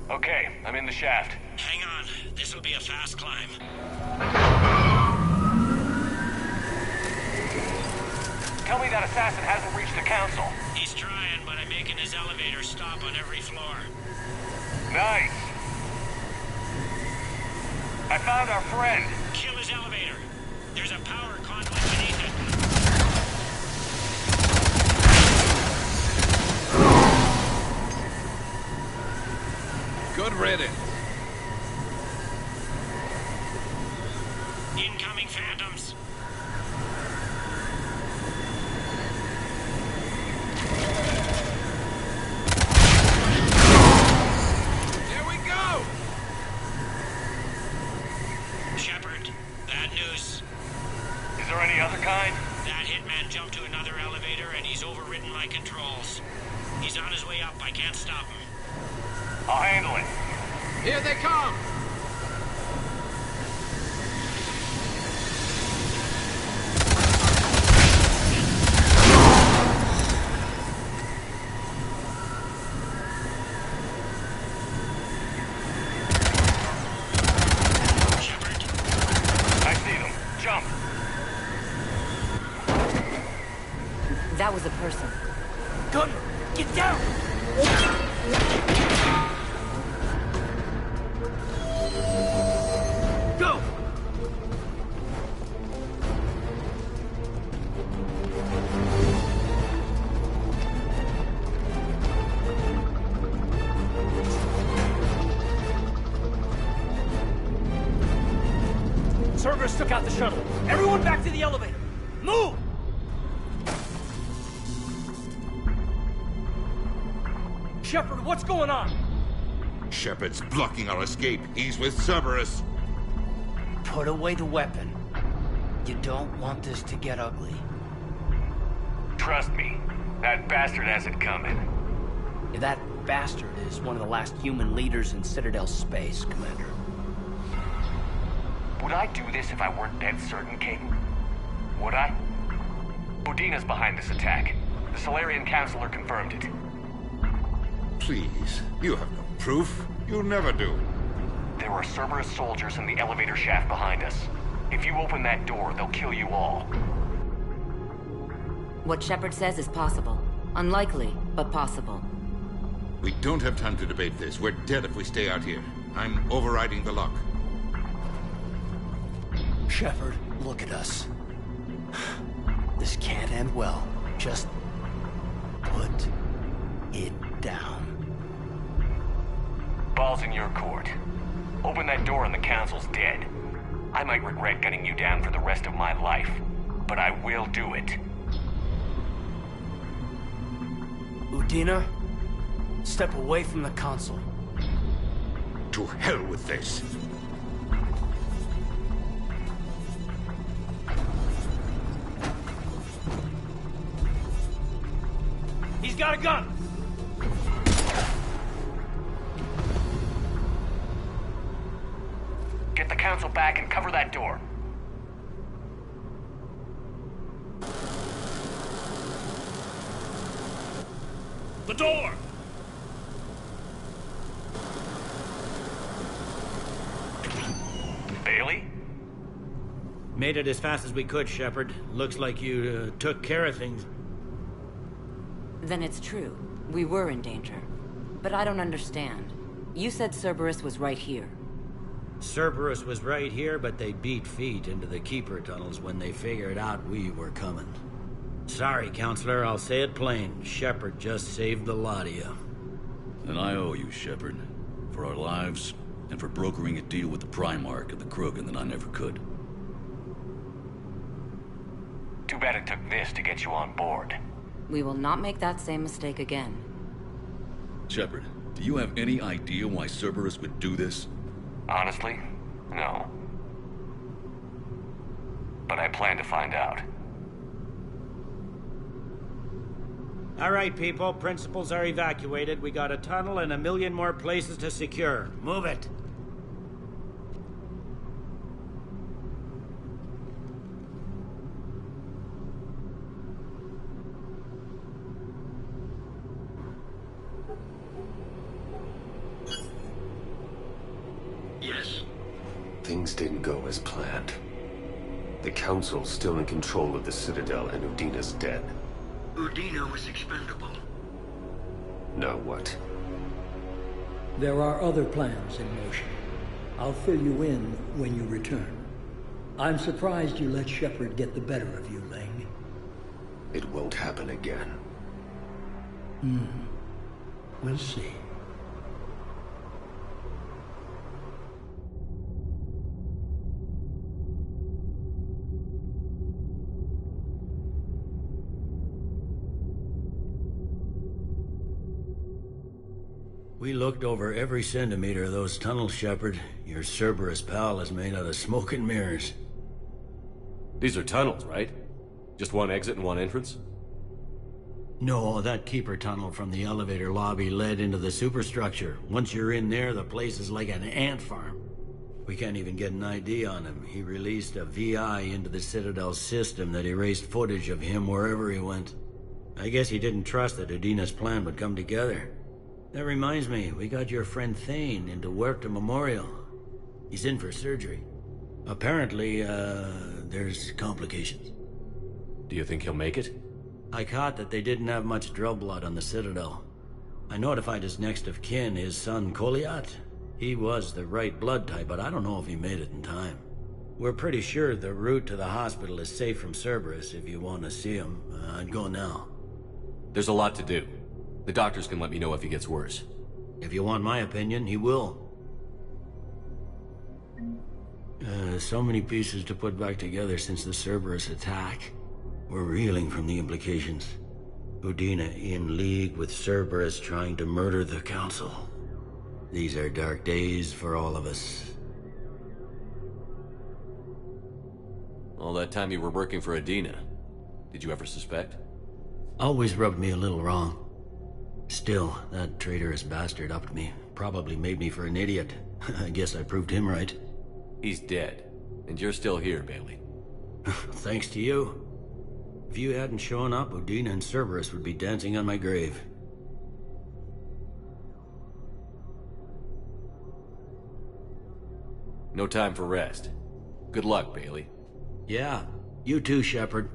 D: Okay, I'm in the shaft.
I: Hang on. This'll be a fast climb.
G: Tell me that assassin hasn't reached the council.
U: He's trying, but I'm making his elevator stop on every floor.
G: Nice. I found our friend.
U: Kill his elevator. There's a power conduit beneath it.
M: Good riddance.
U: Incoming phantoms.
M: Here we go!
U: Shepard, bad news.
G: Is there any other kind?
U: That hitman jumped to another elevator and he's overridden my controls. He's on his way up. I can't stop him.
G: I'll handle it.
M: Here they come!
G: I see them. Jump.
Q: That was a person.
C: Gunner, get down! Go! Cerberus took out the shuttle. Everyone back to the elevator. Move! Shepard, what's going on?
L: Shepard's blocking our escape. He's with Cerberus.
C: Put away the weapon. You don't want this to get ugly.
G: Trust me, that bastard has it coming.
C: That bastard is one of the last human leaders in Citadel space, Commander.
G: Would I do this if I weren't dead certain, Caden? Would I? Udina's behind this attack. The Solarian Councilor confirmed it.
L: Please, you have no proof. You never do.
G: There are Cerberus soldiers in the elevator shaft behind us. If you open that door, they'll kill you all.
Q: What Shepard says is possible. Unlikely, but possible.
L: We don't have time to debate this. We're dead if we stay out here. I'm overriding the lock.
C: Shepard, look at us. This can't end well. Just put it down.
G: Ball's in your court. Open that door and the Council's dead. I might regret gunning you down for the rest of my life, but I will do it.
C: Udina, step away from the console.
L: To hell with this.
C: He's got a gun!
G: Get the Council back and cover that door.
U: The door!
G: Bailey?
U: Made it as fast as we could, Shepard. Looks like you took care of things.
Q: Then it's true. We were in danger. But I don't understand. You said Cerberus was right here.
U: Cerberus was right here, but they beat feet into the Keeper tunnels when they figured out we were coming. Sorry, Counselor, I'll say it plain. Shepard just saved the lot of you.
R: And I owe you, Shepard. For our lives, and for brokering a deal with the Primarch and the Krogan that I never could.
G: Too bad it took this to get you on board.
Q: We will not make that same mistake again.
R: Shepard, do you have any idea why Cerberus would do this?
G: Honestly, no. But I plan to find out.
U: All right, people. Principals are evacuated. We got a tunnel and 1 million more places to secure. Move it.
K: Things didn't go as planned.
F: The Council's still in control of the Citadel and Udina's dead.
H: Udina was expendable.
F: Now what?
H: There are other plans in motion. I'll fill you in when you return. I'm surprised you let Shepard get the better of you, Ling.
F: It won't happen again.
H: We'll see.
U: We looked over every centimeter of those tunnels, Shepard. Your Cerberus pal is made out of smoke and mirrors.
B: These are tunnels, right? Just one exit and one entrance?
U: No, that keeper tunnel from the elevator lobby led into the superstructure. Once you're in there, the place is like an ant farm. We can't even get an ID on him. He released a VI into the Citadel system that erased footage of him wherever he went. I guess he didn't trust that Udina's plan would come together. That reminds me, we got your friend Thane into Huerta Memorial. He's in for surgery. Apparently, there's complications.
B: Do you think he'll make it?
U: I caught that they didn't have much drill blood on the Citadel. I notified his next of kin, his son Koliat. He was the right blood type, but I don't know if he made it in time. We're pretty sure the route to the hospital is safe from Cerberus. If you want to see him, I'd go now.
B: There's a lot to do. The doctors can let me know if he gets worse.
U: If you want my opinion, he will. So many pieces to put back together since the Cerberus attack. We're reeling from the implications. Udina in league with Cerberus trying to murder the Council. These are dark days for all of us.
B: All that time you were working for Udina, did you ever suspect?
U: Always rubbed me a little wrong. Still, that traitorous bastard upped me. Probably made me for an idiot. I guess I proved him right.
B: He's dead, and you're still here, Bailey.
U: Thanks to you. If you hadn't shown up, Udina and Cerberus would be dancing on my grave.
B: No time for rest. Good luck, Bailey.
U: Yeah, you too, Shepard.